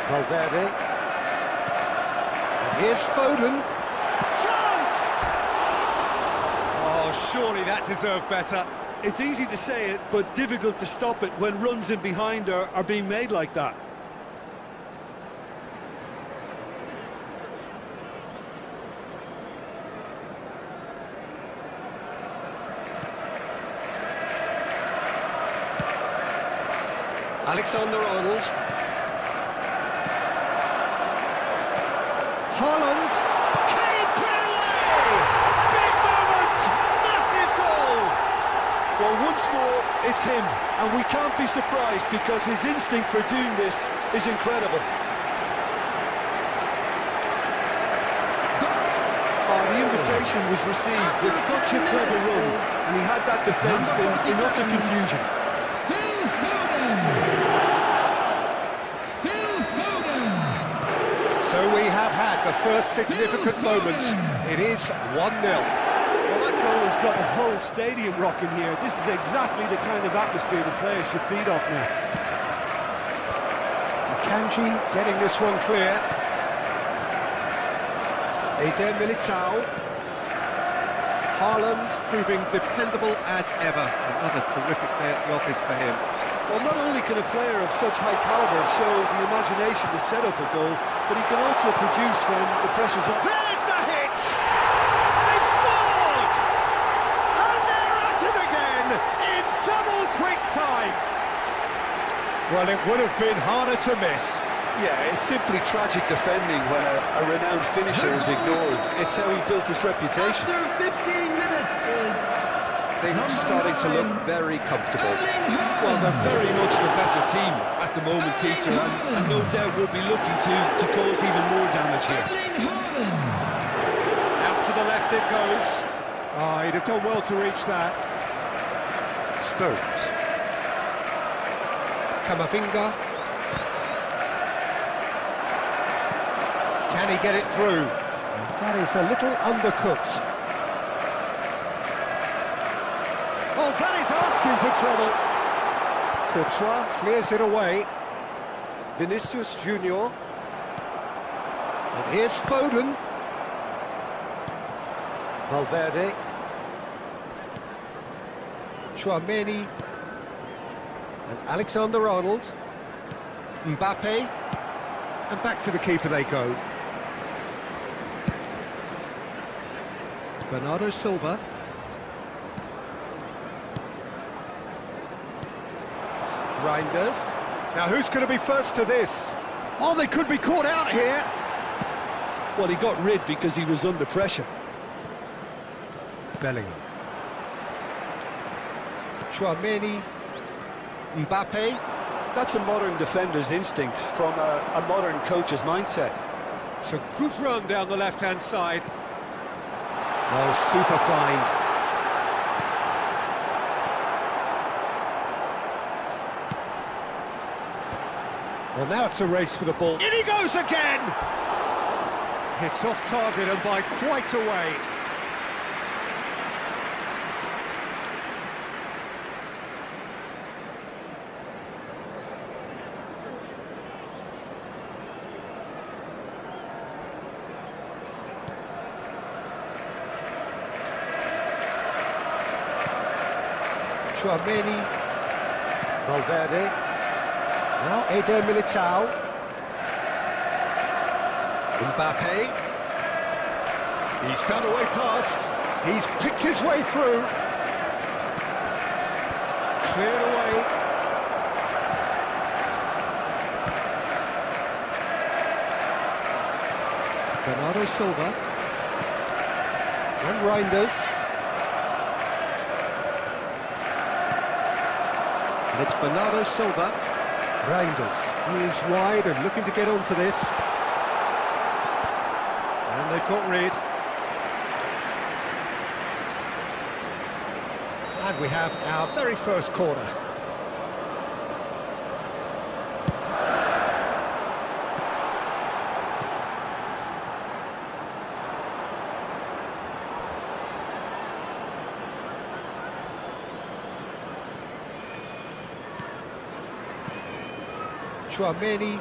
Valverde. And here's Foden. Chance! Oh, surely that deserved better. It's easy to say it, but difficult to stop it when runs in behind are being made like that. Alexander-Arnold. Haaland. Big moment! Massive goal! Well, once more, it's him, and we can't be surprised because his instinct for doing this is incredible. Oh, the invitation was received with such a clever run, and he had that defence in utter confusion. So we have had the first significant moment. It is 1-0. Well, that goal has got the whole stadium rocking here. This is exactly the kind of atmosphere the players should feed off now. Akanji getting this one clear. Eder Militao. Haaland proving dependable as ever. Another terrific day at the office for him. Well, not only can a player of such high calibre show the imagination to set up a goal, but he can also produce when the pressure's up. There's the hit! They've scored! And they're at it again in double quick time! Well, it would have been harder to miss. Yeah, it's simply tragic defending when a renowned finisher is ignored. It's how he built his reputation. After 15 minutes is... Things starting to look very comfortable. Well, they're very much the better team at the moment, Peter, and no doubt will be looking to cause even more damage here. Out to the left it goes. Oh, he'd have done well to reach that. Stones. Camavinga. Can he get it through? And that is a little undercooked. Oh, that is asking for trouble. Courtois clears it away. Vinicius Junior. And here's Foden. Valverde. Chouameni. And Alexander-Arnold. Mbappe. And back to the keeper they go. Bernardo Silva. Reinders. Now who's going to be first to this? Oh, they could be caught out here. Well, he got rid because he was under pressure. Bellingham. Chouameni. Mbappe. That's a modern defender's instinct from a modern coach's mindset. It's a good run down the left-hand side. Oh, super find. Well, now it's a race for the ball. In he goes again! Hits off target and by quite a way. Chouameni, Valverde, now Eder Militao, Mbappe, he's found a way past, he's picked his way through, cleared away, Bernardo Silva, and Reinders. And it's Bernardo Silva. Reinders. He is wide and looking to get onto this. And they've got rid. And we have our very first corner. Chouameni.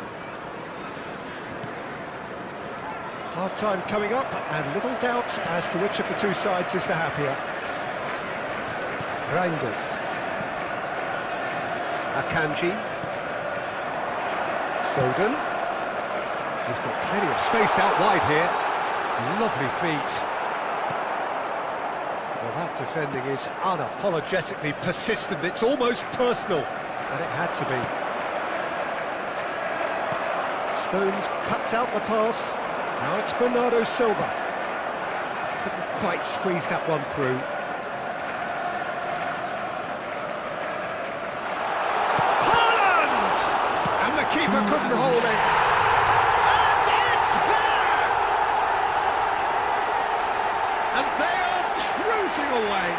Half-time coming up, and little doubt as to which of the two sides is the happier. Reinders. Akanji. Foden. He's got plenty of space out wide here. Lovely feet. Well, that defending is unapologetically persistent. It's almost personal, and it had to be. Stones cuts out the pass. Now it's Bernardo Silva. Couldn't quite squeeze that one through. Haaland! And the keeper couldn't hold it. And it's there! And they are cruising away.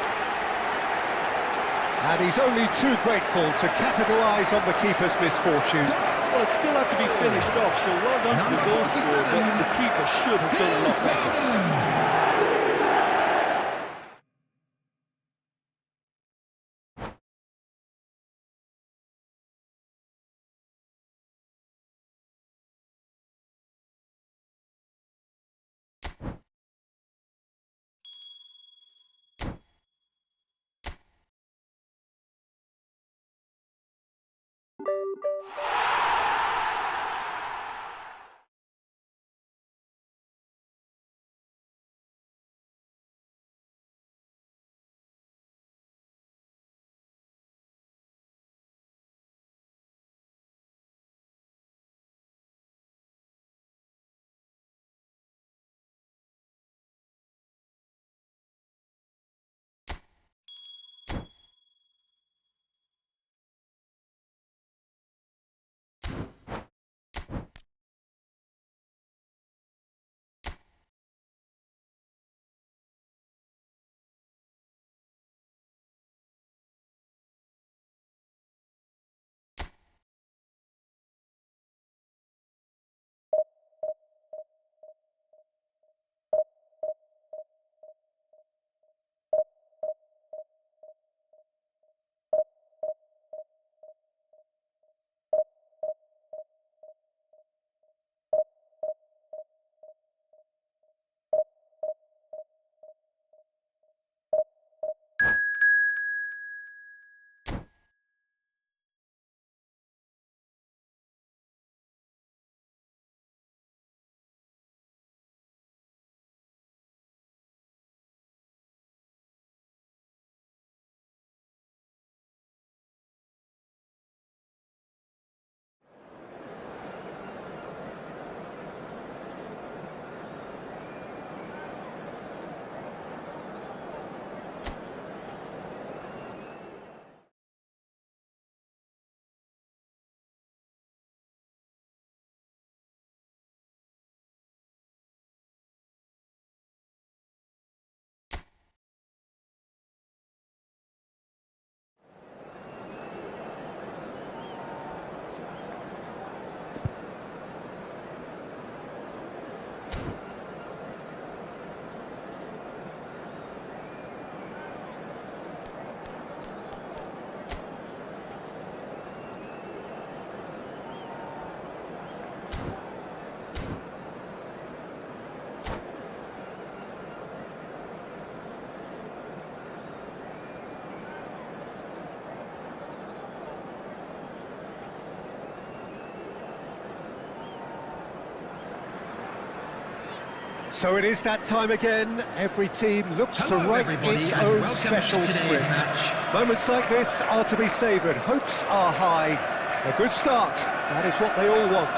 And he's only too grateful to capitalise on the keeper's misfortune. Well, it still had to be finished off, so well done to the goal scorer, but the keeper should have done a lot better. So it is that time again. Every team looks Hello, to write everybody, its and own welcome special to today's script. match. Moments like this are to be savoured. Hopes are high. A good start. That is what they all want.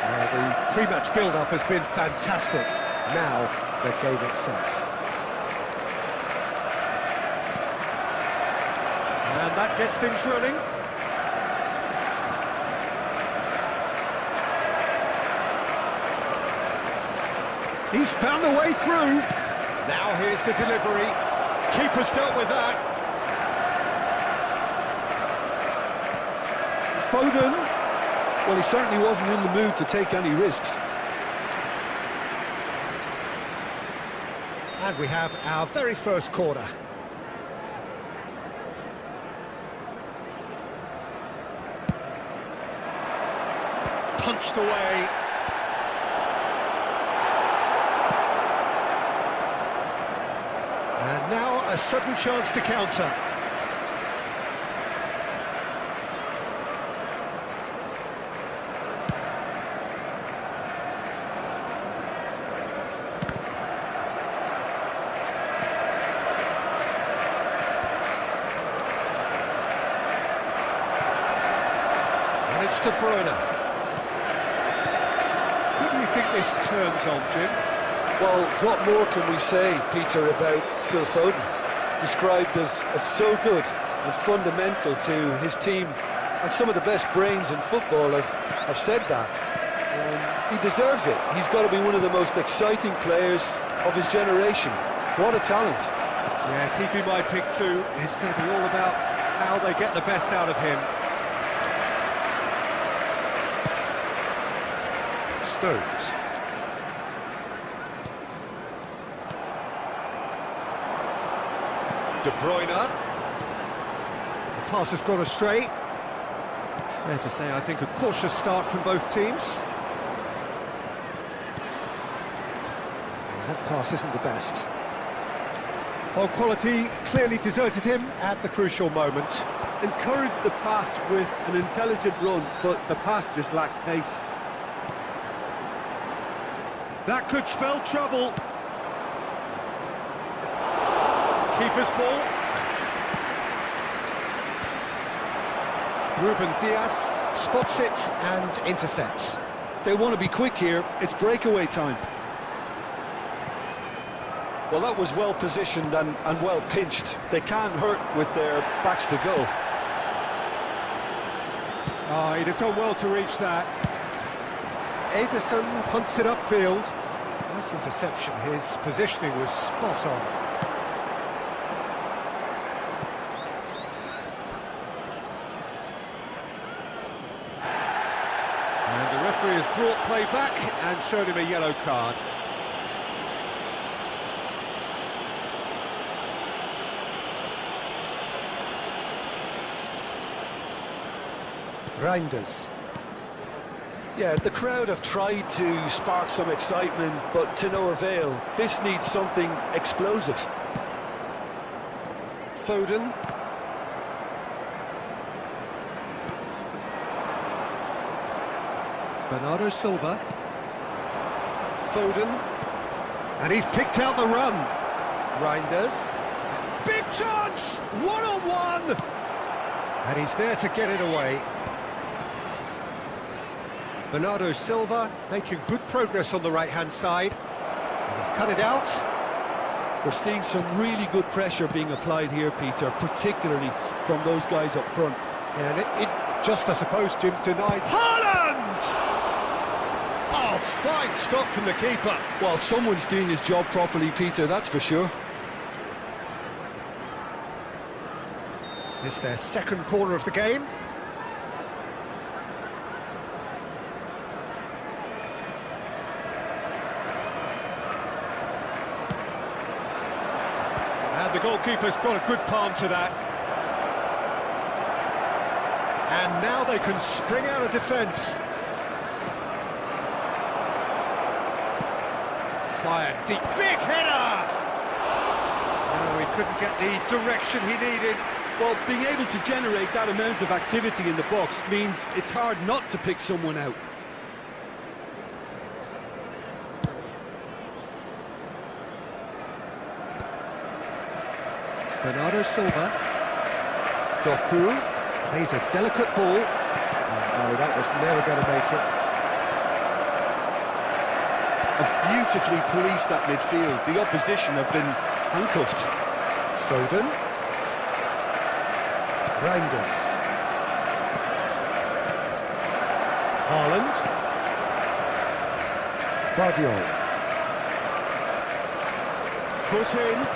Well, the pre-match build-up has been fantastic. Now, the game itself. And that gets things running. He's found a way through. Now here's the delivery. Keeper's dealt with that. Foden. Well, he certainly wasn't in the mood to take any risks. And we have our very first corner. Punched away. And now a sudden chance to counter. And it's De Bruyne. Who do you think this turns on, Jim? Well, what more can we say, Peter, about Phil Foden? Described as so good and fundamental to his team, and some of the best brains in football have said that. He deserves it. He's got to be one of the most exciting players of his generation. What a talent. Yes, he'd be my pick too. It's going to be all about how they get the best out of him. Stones. De Bruyne. The pass has gone astray. Fair to say, I think, a cautious start from both teams. That pass isn't the best. Well, quality clearly deserted him at the crucial moment. Encouraged the pass with an intelligent run, but the pass just lacked pace. That could spell trouble. Keeper's ball. Ruben Diaz spots it and intercepts. They want to be quick here. It's breakaway time. Well, that was well positioned and well pinched. They can't hurt with their backs to go. Oh, he'd have done well to reach that. Ederson punts it upfield. Nice interception. His positioning was spot on. And the referee has brought play back and shown him a yellow card. Reinders. Yeah, the crowd have tried to spark some excitement, but to no avail. This needs something explosive. Foden. Bernardo Silva. Foden. And he's picked out the run. Reinders. Big chance! One-on-one! And he's there to get it away. Bernardo Silva making good progress on the right-hand side. And he's cut it out. We're seeing some really good pressure being applied here, Peter, particularly from those guys up front. And it just, I suppose, Jim, denied. Haaland! Oh, fine stop from the keeper. Well, someone's doing his job properly, Peter, that's for sure. It's their second corner of the game. The goalkeeper's brought a good palm to that. And now they can spring out of defence. Fired deep, big header! No, he couldn't get the direction he needed. Well, being able to generate that amount of activity in the box means it's hard not to pick someone out. Bernardo Silva. Doku plays a delicate ball. Oh, no, that was never going to make it. Have beautifully policed that midfield. The opposition have been handcuffed. Foden. Reinders. Haaland. Guardiola. Foot in.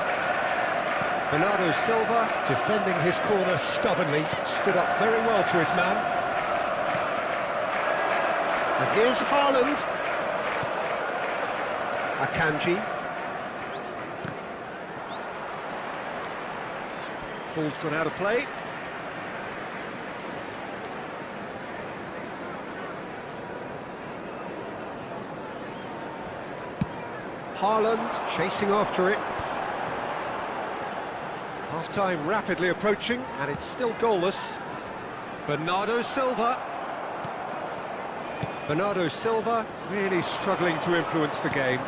Bernardo Silva, defending his corner stubbornly, stood up very well to his man. And here's Haaland. Akanji. Ball's gone out of play. Haaland chasing after it. Half-time rapidly approaching, and it's still goalless. Bernardo Silva. Bernardo Silva really struggling to influence the game.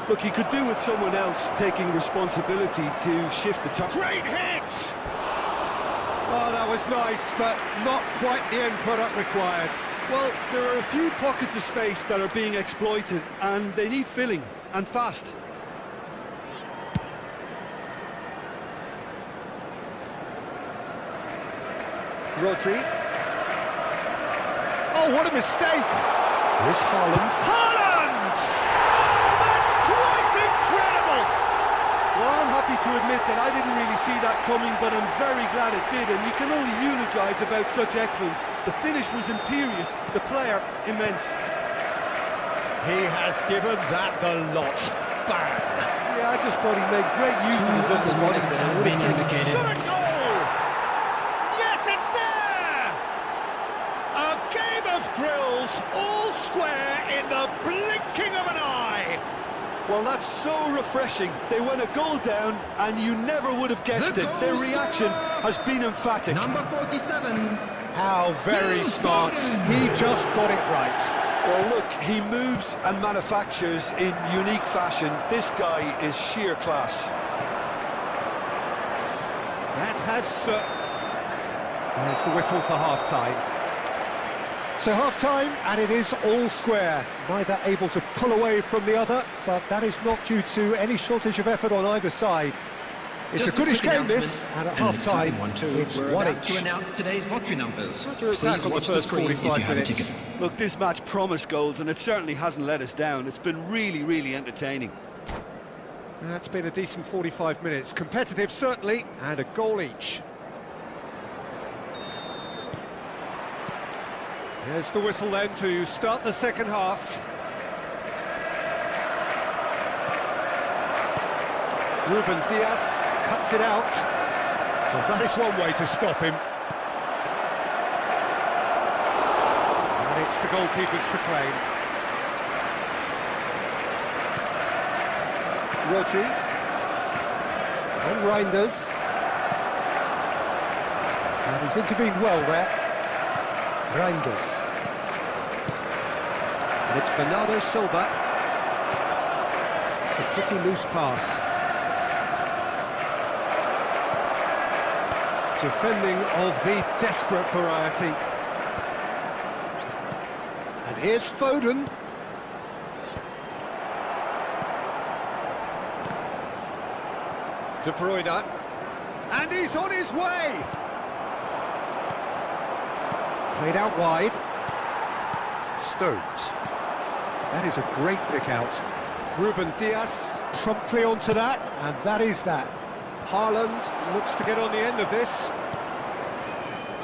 Look, he could do with someone else taking responsibility to shift the top. Great hit! Oh, that was nice, but not quite the end product required. Well, there are a few pockets of space that are being exploited, and they need filling, and fast. Rodri. Oh, what a mistake! Here's Haaland. Haaland! Oh, that's quite incredible! Well, I'm happy to admit that I didn't really see that coming, but I'm very glad it did, and you can only eulogise about such excellence. The finish was imperious, the player immense. He has given that the lot. Bang! Yeah, I just thought he made great use of his upper body there. Has been indicated. Shot a goal! Yes, it's there! A game of thrills, all square in the blinking of an eye. Well, that's so refreshing. They went a goal down, and you never would have guessed it. Their reaction has been emphatic. number 47. How very smart. He just got it right. Well, look, he moves and manufactures in unique fashion. This guy is sheer class. That has... There's the whistle for half-time. So half-time, and it is all square. Neither able to pull away from the other, but that is not due to any shortage of effort on either side. It's Just a goodish quick game, this, and at half-time, it's We're one about each. to announce today's lottery numbers. Roger Please attack on the watch first screen if you 45 have a minutes. ticket. Look, this match promised goals, and it certainly hasn't let us down. It's been really, really entertaining. That's been a decent 45 minutes. Competitive, certainly, and a goal each. Here's the whistle then to start the second half. Ruben Diaz cuts it out. Well, that is one way to stop him. And it's the goalkeepers to claim. Rodri. And Reinders. And he's intervened well there. Reinders. And it's Bernardo Silva. It's a pretty loose pass. Defending of the desperate variety. And here's Foden. De Bruyne. And he's on his way! Played out wide. Stones. That is a great pick out. Ruben Diaz promptly onto that, and that is that. Haaland looks to get on the end of this.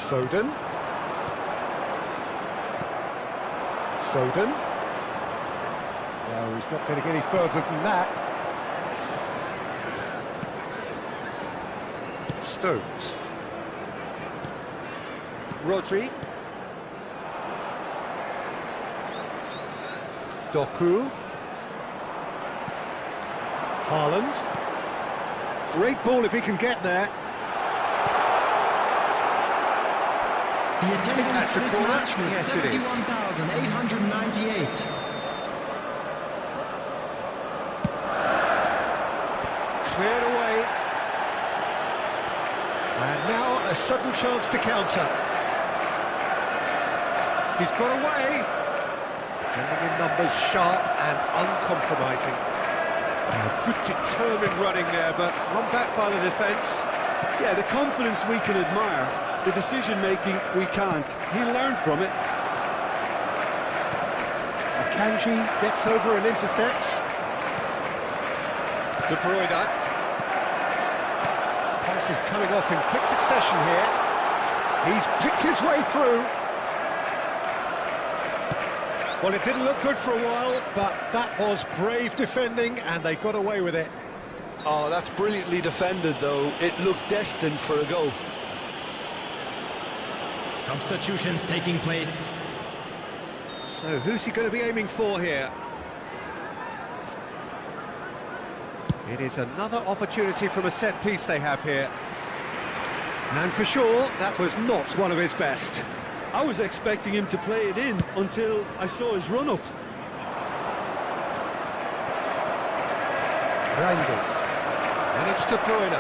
Foden. Foden. No, he's not going to get any further than that. Stones. Rodri. Doku. Haaland. Great ball if he can get there. The attendance That's a this corner. match was Yes, it is. 71,898. Cleared away. And now a sudden chance to counter. He's got away. Defending in numbers, sharp and uncompromising. Good determined running there, but run back by the defence. Yeah, the confidence we can admire, the decision-making we can't. He learned from it. Akanji gets over and intercepts. De Bruyne. Pass is coming off in quick succession here. He's picked his way through. Well, it didn't look good for a while, but that was brave defending, and they got away with it. Oh, that's brilliantly defended, though. It looked destined for a goal. Substitutions taking place. So, who's he going to be aiming for here? It is another opportunity from a set piece they have here. And for sure, that was not one of his best. I was expecting him to play it in until I saw his run-up. Reinders. And it's De Bruyne.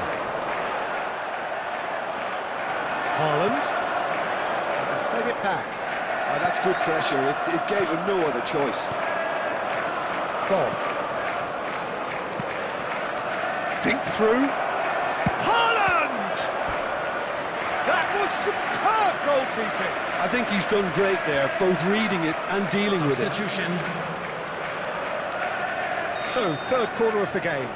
Haaland. He's played it back. Oh, that's good pressure. It gave him no other choice. Bob. Dink through. Haaland! That was superb goalkeeping. I think he's done great there, both reading it and dealing with it. Substitution. So, third corner of the game.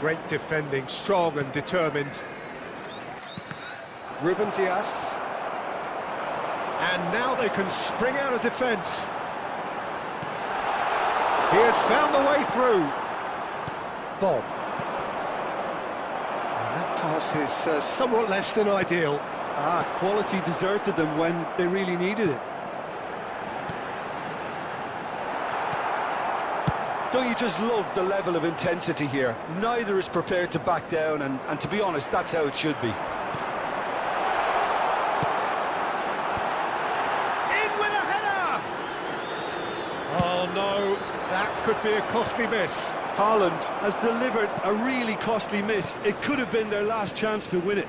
Great defending, strong and determined. Ruben Dias. And now they can spring out of defence. He has found the way through. Bob. And that pass is somewhat less than ideal. Quality deserted them when they really needed it. Don't you just love the level of intensity here? Neither is prepared to back down, and to be honest, that's how it should be. In with a header! Oh no, that could be a costly miss. Haaland has delivered a really costly miss. It could have been their last chance to win it.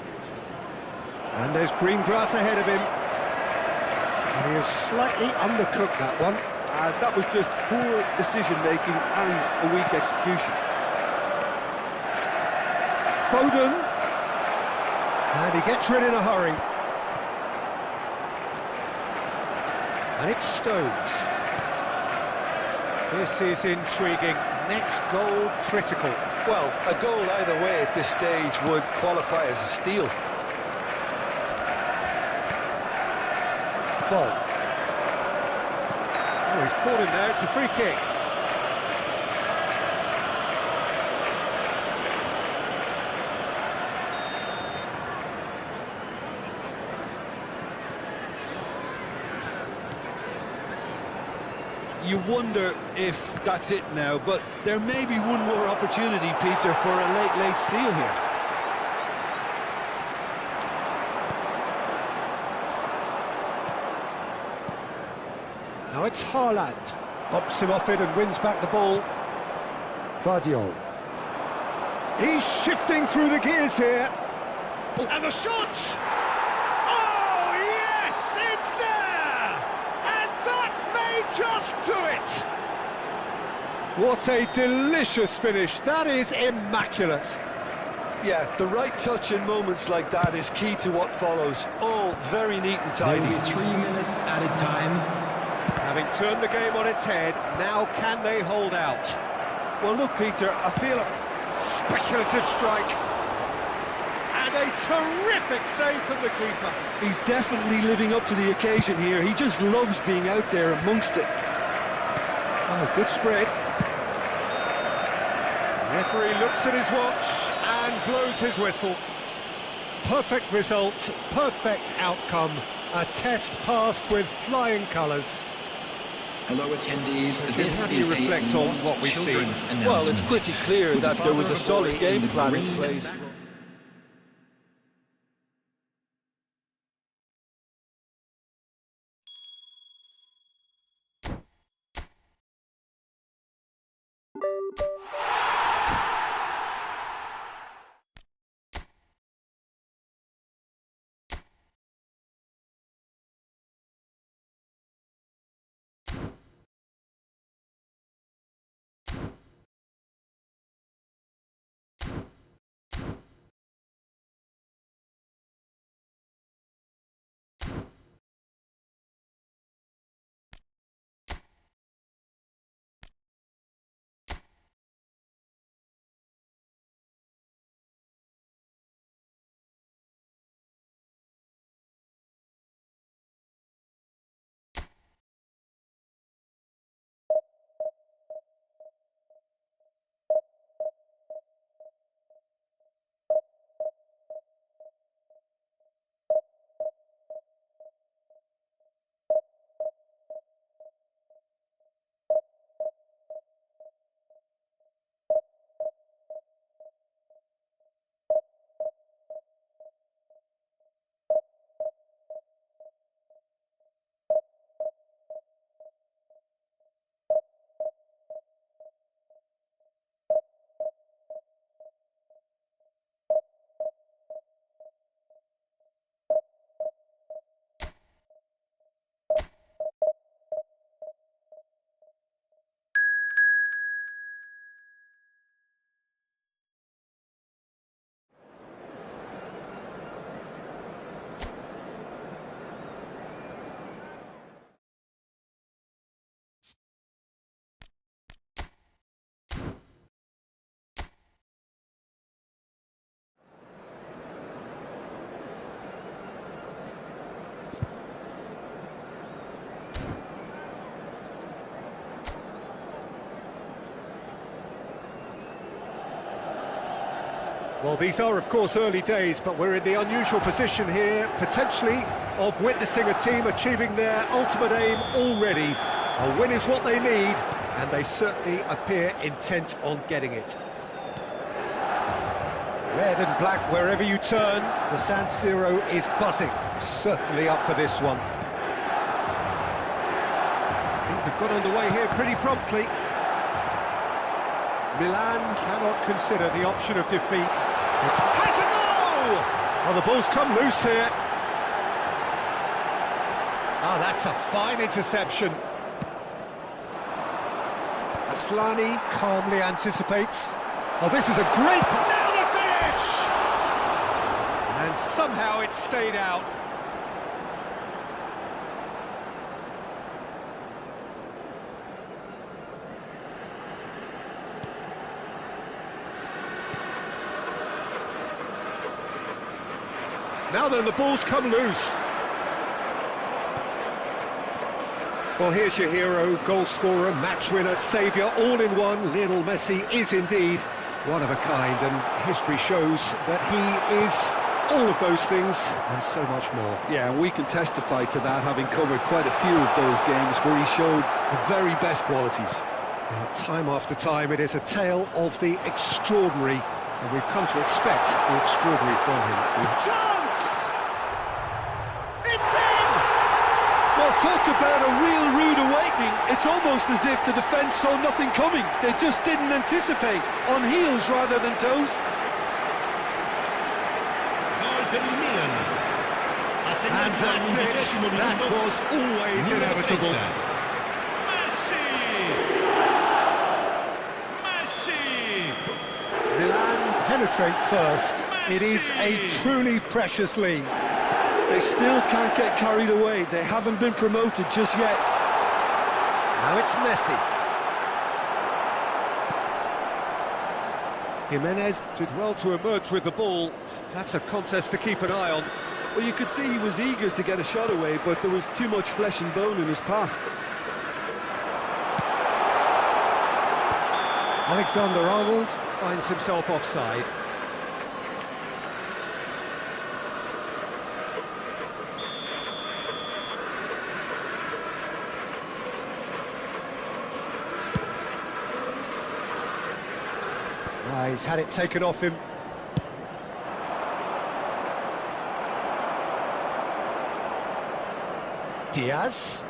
And there's green grass ahead of him. And he has slightly undercooked that one. That was just poor decision-making and a weak execution. Foden. And he gets rid in a hurry. And it's Stones. This is intriguing. Next goal critical. Well, a goal either way at this stage would qualify as a steal. Bob. Oh, he's caught him there, it's a free kick. You wonder if that's it now, but there may be one more opportunity, Peter, for a late steal here. Now it's Haaland. Bumps him off it and wins back the ball. Vardiol. He's shifting through the gears here. Oh, and the shot! Oh, yes, it's there! And that may just do it! What a delicious finish. That is immaculate. Yeah, the right touch in moments like that is key to what follows. All very neat and tidy. There will be 3 minutes added time. Having turned the game on its head, now can they hold out? Well, look, Peter, I feel Speculative strike. And a terrific save from the keeper. He's definitely living up to the occasion here. He just loves being out there amongst it. Oh, good spread. Referee looks at his watch and blows his whistle. Perfect result, perfect outcome. A test passed with flying colours. Hello attendees, So, this Jim, how do you is reflect a on what we've seen? children's Well, it's announcement. pretty clear that there was a solid game In the plan in green place. Well, these are, of course, early days, but we're in the unusual position here, potentially, of witnessing a team achieving their ultimate aim already. A win is what they need, and they certainly appear intent on getting it. Red and black wherever you turn, the San Siro is buzzing, certainly up for this one. Things have got underway here pretty promptly. Milan cannot consider the option of defeat. It's has a goal! Well, the ball's come loose here. Oh, that's a fine interception. Aslani calmly anticipates. Oh, this is a great... Now the finish! And somehow it stayed out. Now then, the ball's come loose. Well, here's your hero, goal scorer, match winner, saviour, all in one. Lionel Messi is indeed one of a kind, and history shows that he is all of those things and so much more. Yeah, and we can testify to that, having covered quite a few of those games where he showed the very best qualities. Time after time, it is a tale of the extraordinary, and we've come to expect the extraordinary from him. Chance! It's in! Well, talk about a real rude awakening. It's almost as if the defence saw nothing coming. They just didn't anticipate, on heels rather than toes. Gol per il Milan. Ha And segnato that's it. all'11° That minuto. was always Numero inevitable. 30. Messi! Milan penetrate first. It is a truly precious lead. They still can't get carried away. They haven't been promoted just yet. Now it's Messi. Jimenez did well to emerge with the ball. That's a contest to keep an eye on. Well, you could see he was eager to get a shot away, but there was too much flesh and bone in his path. Alexander-Arnold finds himself offside. He's had it taken off him. Diaz.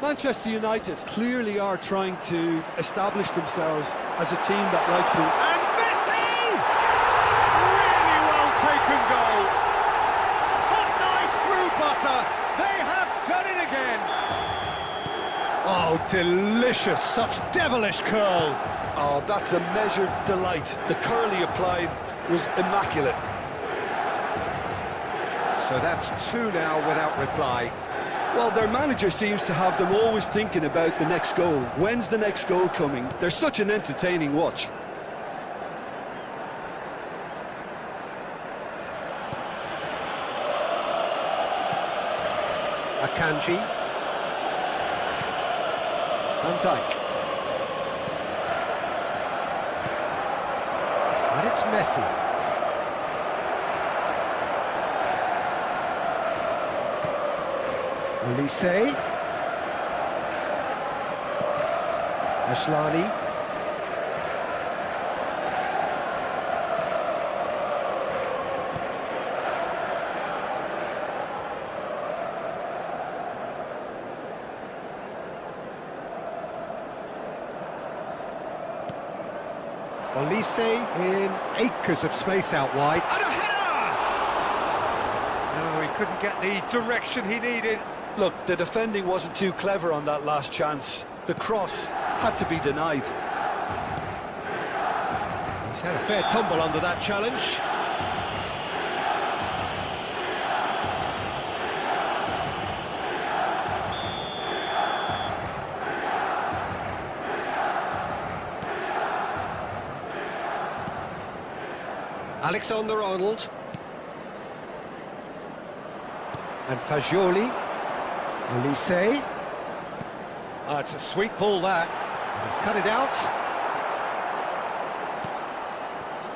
Manchester United clearly are trying to establish themselves as a team that likes to... And Messi! Really well taken goal. Hot knife through butter. They have done it again. Oh, delicious. Such devilish curl. Oh, that's a measured delight. The curl he applied was immaculate. So that's two now without reply. Well, their manager seems to have them always thinking about the next goal. When's the next goal coming? They're such an entertaining watch. Akanji. Van Dijk. And it's Messi. Olise. Ashlani. Olise in acres of space out wide. And a header! No, he couldn't get the direction he needed. Look, the defending wasn't too clever on that last chance. The cross had to be denied. He's had a fair tumble under that challenge. Alexander-Arnold. And Fagioli. Olise. Oh, it's a sweet ball, that. He's cut it out.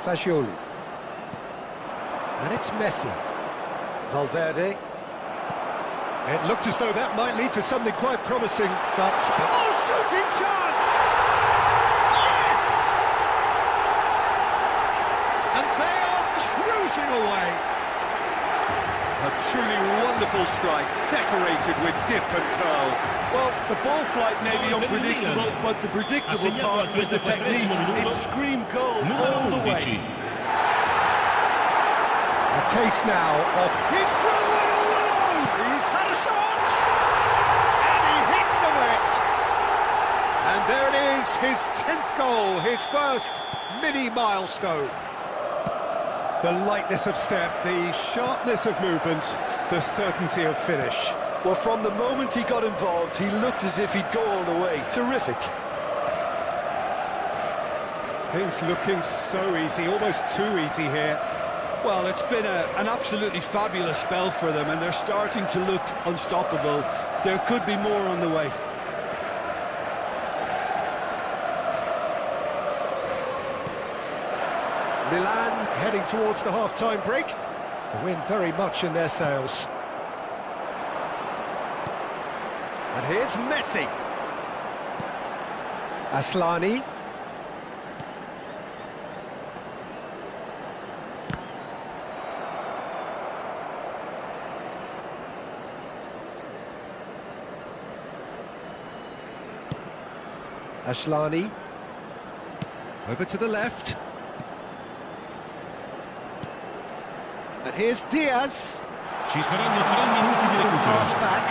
Fagioli. And it's Messi. Valverde. It looked as though that might lead to something quite promising, but... Oh, shooting chance! Yes! And they are cruising away. A truly wonderful strike, decorated with dip and curl. Well, the ball flight may be unpredictable, but the predictable part was the technique. It screamed goal all the way. A case now of his through and all alone. He's had a shot, and he hits the net. And there it is, his 10th goal, his first mini milestone. The lightness of step, the sharpness of movement, the certainty of finish. Well, from the moment he got involved, he looked as if he'd go all the way. Terrific. Things looking so easy, almost too easy here. Well, it's been an absolutely fabulous spell for them, and they're starting to look unstoppable. There could be more on the way. Milan heading towards the half-time break. The win very much in their sails. And here's Messi. Asllani. Asllani. Over to the left. And here's Diaz. Ci saranno 3 minuti di Pass recupero. back.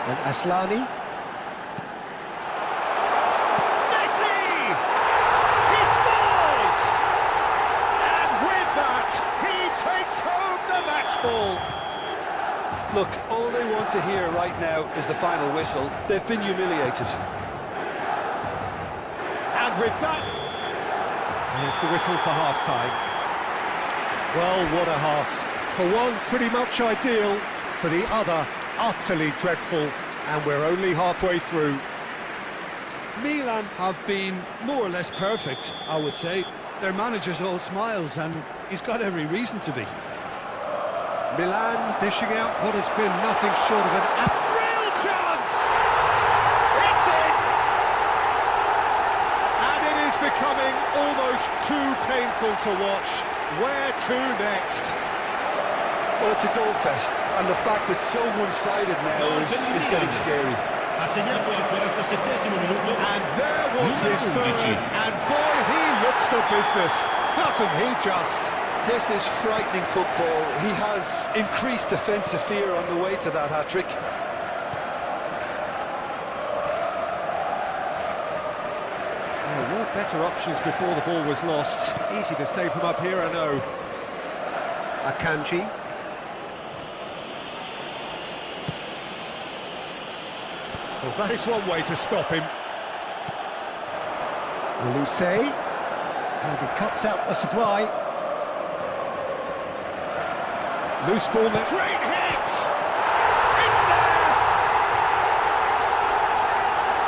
And Asllani. Messi! He scores! And with that, he takes Look, all they want to hear right now is the final whistle. They've been humiliated. And with that, here's the whistle for half-time. Well, what a half. For one, pretty much ideal. For the other, utterly dreadful. And we're only halfway through. Milan have been more or less perfect, I would say. Their manager's all smiles, and he's got every reason to be. Milan dishing out what has been nothing short of an real chance! It's in! And it is becoming almost too painful to watch. Where to next? Well, it's a goal fest, and the fact it's so one-sided now is getting scary. Ha segnato al 47esimo minuto. And there was his third, and boy, he looks the business, doesn't he just? This is frightening football. He has increased defensive fear on the way to that hat-trick. There were better options before the ball was lost. Easy to save from up here, I know. Akanji. Well, that is one way to stop him. Olise. And he cuts out the supply. Loose ball, great hit! It's there!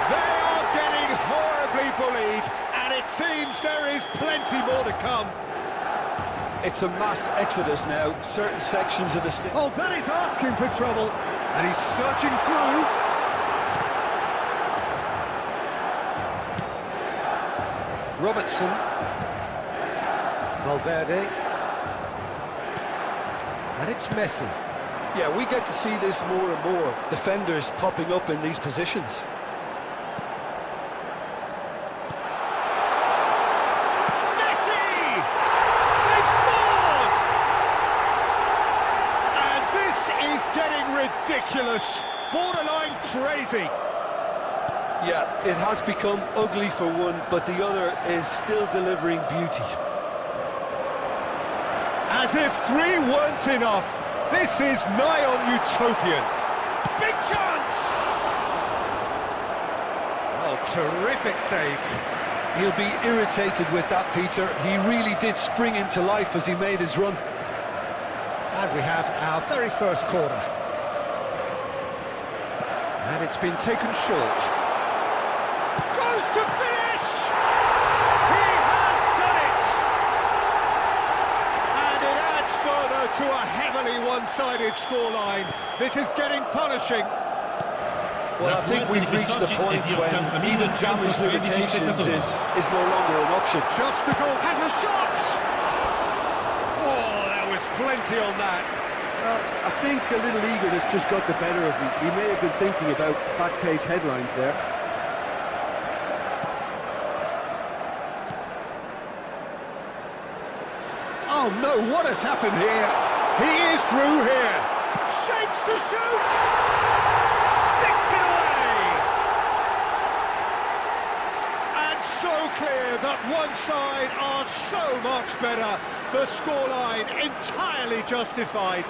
They are getting horribly bullied, and it seems there is plenty more to come. It's a mass exodus now. Certain sections of the... Oh, that is asking for trouble, and he's searching through. Robertson. Valverde. And it's Messi. Yeah, we get to see this more and more. Defenders popping up in these positions. Messi! They've scored! And this is getting ridiculous. Borderline crazy. Yeah, it has become ugly for one, but the other is still delivering beauty. As if three weren't enough, this is nigh on utopian. Big chance! Oh, terrific save. He'll be irritated with that, Peter. He really did spring into life as he made his run. And we have our very first corner. And it's been taken short. Goes to finish! He has done it! And it adds further to a heavily one-sided scoreline. This is getting punishing. Well, I think we've reached the point when even damage limitations is no longer an option. Just the goal, has a shot! Oh, there was plenty on that. I think a little eagerness just got the better of him. He may have been thinking about back-page headlines there. Oh no, what has happened here? He is through here. Shapes to shoot! Sticks it away! And so clear that one side are so much better. The scoreline entirely justified.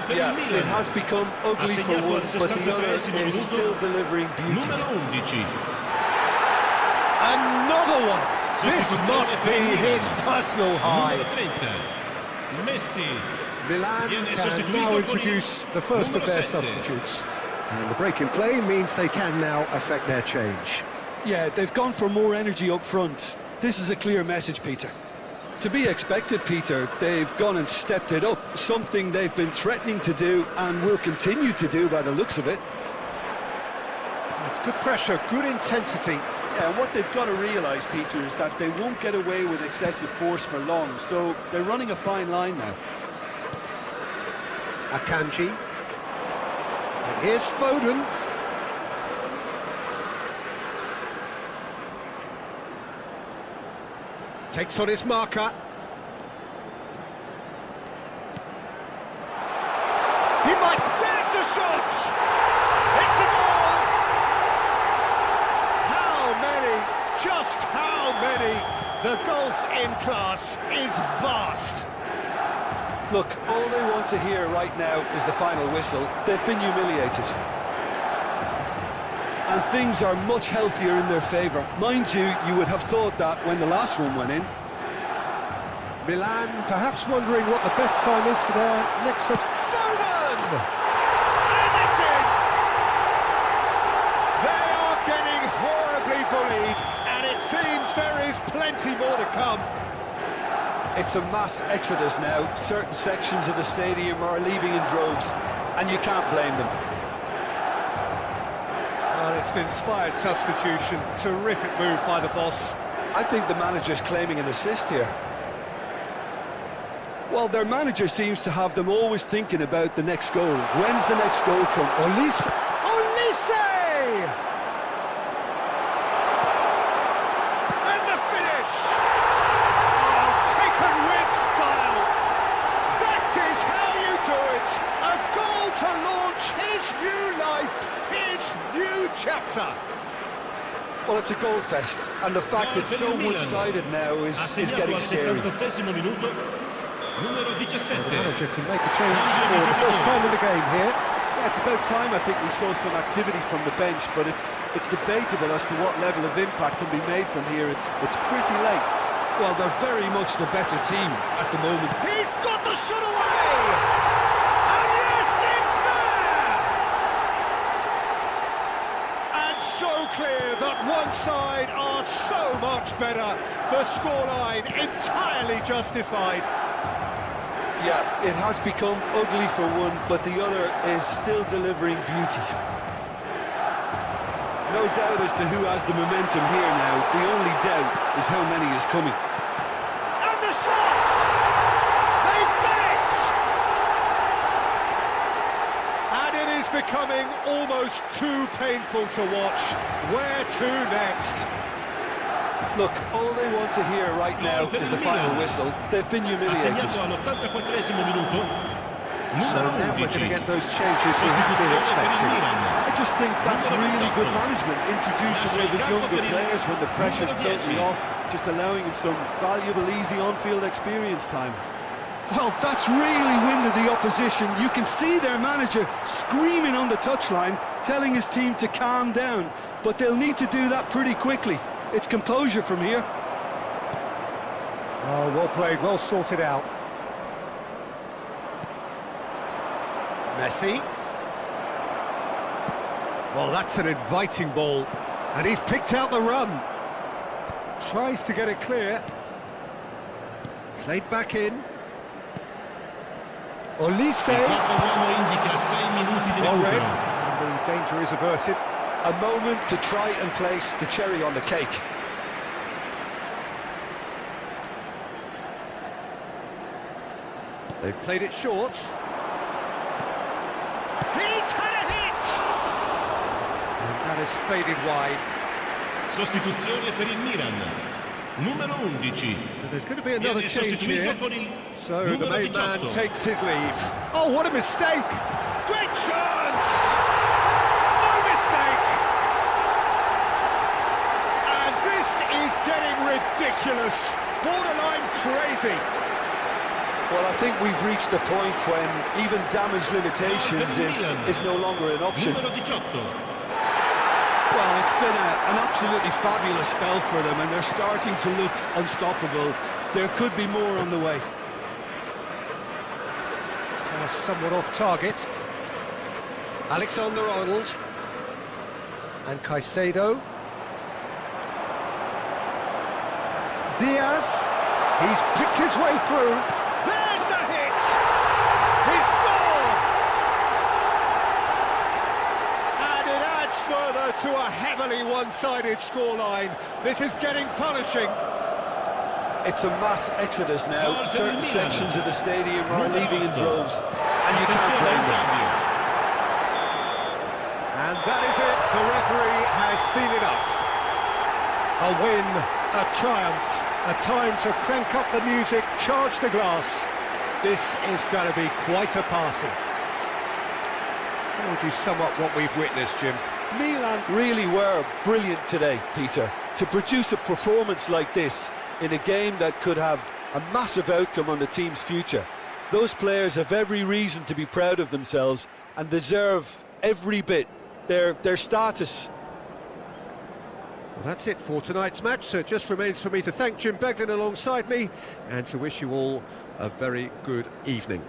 Yeah, it has become ugly for one, but the other is still delivering beauty. Numero 11. Another one! This must be his personal high. Numero 30. Messi. Milan can now introduce the first of their substitutes. And the break in play means they can now affect their change. Yeah, they've gone for more energy up front. This is a clear message, Peter. To be expected, Peter. They've gone and stepped it up, something they've been threatening to do and will continue to do by the looks of it. It's good pressure, good intensity. Yeah, and what they've got to realise, Peter, is that they won't get away with excessive force for long, so they're running a fine line now. Akanji. And here's Foden. Takes on his marker. He might... There's the shot! It's a goal! How many? Just how many? The gulf in class is vast. Look, all they want to hear right now is the final whistle. They've been humiliated. And things are much healthier in their favour. Mind you, you would have thought that when the last one went in. Milan perhaps wondering what the best time is for their next sub. Foden! And it's in! They are getting horribly bullied, and it seems there is plenty more to come. It's a mass exodus now. Certain sections of the stadium are leaving in droves, and you can't blame them. Well, it's an inspired substitution. Terrific move by the boss. I think the manager's claiming an assist here. Well, their manager seems to have them always thinking about the next goal. When's the next goal come? Olise! Olise! And the finish! Oh, taken with style! That is how you do it! A goal to launch his new life, his new chapter! Well, it's a goal fest, and the fact it's so one-sided now is getting scary. Numero 17. The manager can make a change for the first time in the game here. Yeah, it's about time I think we saw some activity from the bench, but it's debatable as to what level of impact can be made from here. It's pretty late. Well, they're very much the better team at the moment. He's got the shot away! And yes, it's there! And so clear that one side are so much better. The scoreline entirely justified. Yeah, it has become ugly for one, but the other is still delivering beauty. No doubt as to who has the momentum here now. The only doubt is how many is coming. And the shots! They've done it! And it is becoming almost too painful to watch. Where to next? Look, all they want to hear right now is the final whistle. They've been humiliated. all'84esimo minuto. So now we're going to get those changes we have been expecting. I just think that's really good management, introducing one of his younger players when the pressure's totally off, just allowing him some valuable, easy on-field experience time. Well, that's really winded the opposition. You can see their manager screaming on the touchline, telling his team to calm down, but they'll need to do that pretty quickly. It's composure from here. Oh, well played, well sorted out. Messi. Well, that's an inviting ball. And he's picked out the run. Tries to get it clear. Played back in. Olise. Well read. And the danger is averted. A moment to try and place the cherry on the cake. They've played it short. He's had a hit! And that has faded wide. Sostituzione per il Milan. Numero 11. So there's going to be another change here. So the main man takes his leave. Oh, what a mistake! Great chance! No mistake! And this is getting ridiculous. Borderline crazy. Well, I think we've reached the point when even damage limitations is no longer an option. Numero 18. Well, it's been an absolutely fabulous spell for them, and they're starting to look unstoppable. There could be more on the way. Somewhat off target. Alexander-Arnold. And Caicedo. Diaz. He's picked his way through. There's the hit! He scored! And it adds further to a heavily one-sided scoreline. This is getting punishing. It's a mass exodus now. Certain sections of the stadium are leaving in droves, and you can't blame them. And that is it. The referee has seen enough. A win, a triumph, a time to crank up the music, charge the glass. This is going to be quite a party. How would you sum up what we've witnessed, Jim? Milan really were brilliant today, Peter. To produce a performance like this in a game that could have a massive outcome on the team's future. Those players have every reason to be proud of themselves and deserve every bit their status. Well, that's it for tonight's match, so it just remains for me to thank Jim Beglin alongside me and to wish you all a very good evening.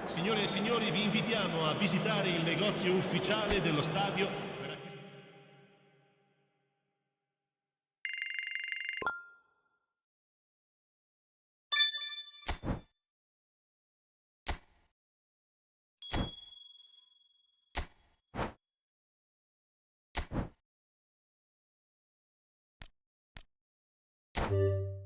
Signore e signori, vi invitiamo a visitare il negozio ufficiale dello stadio. Per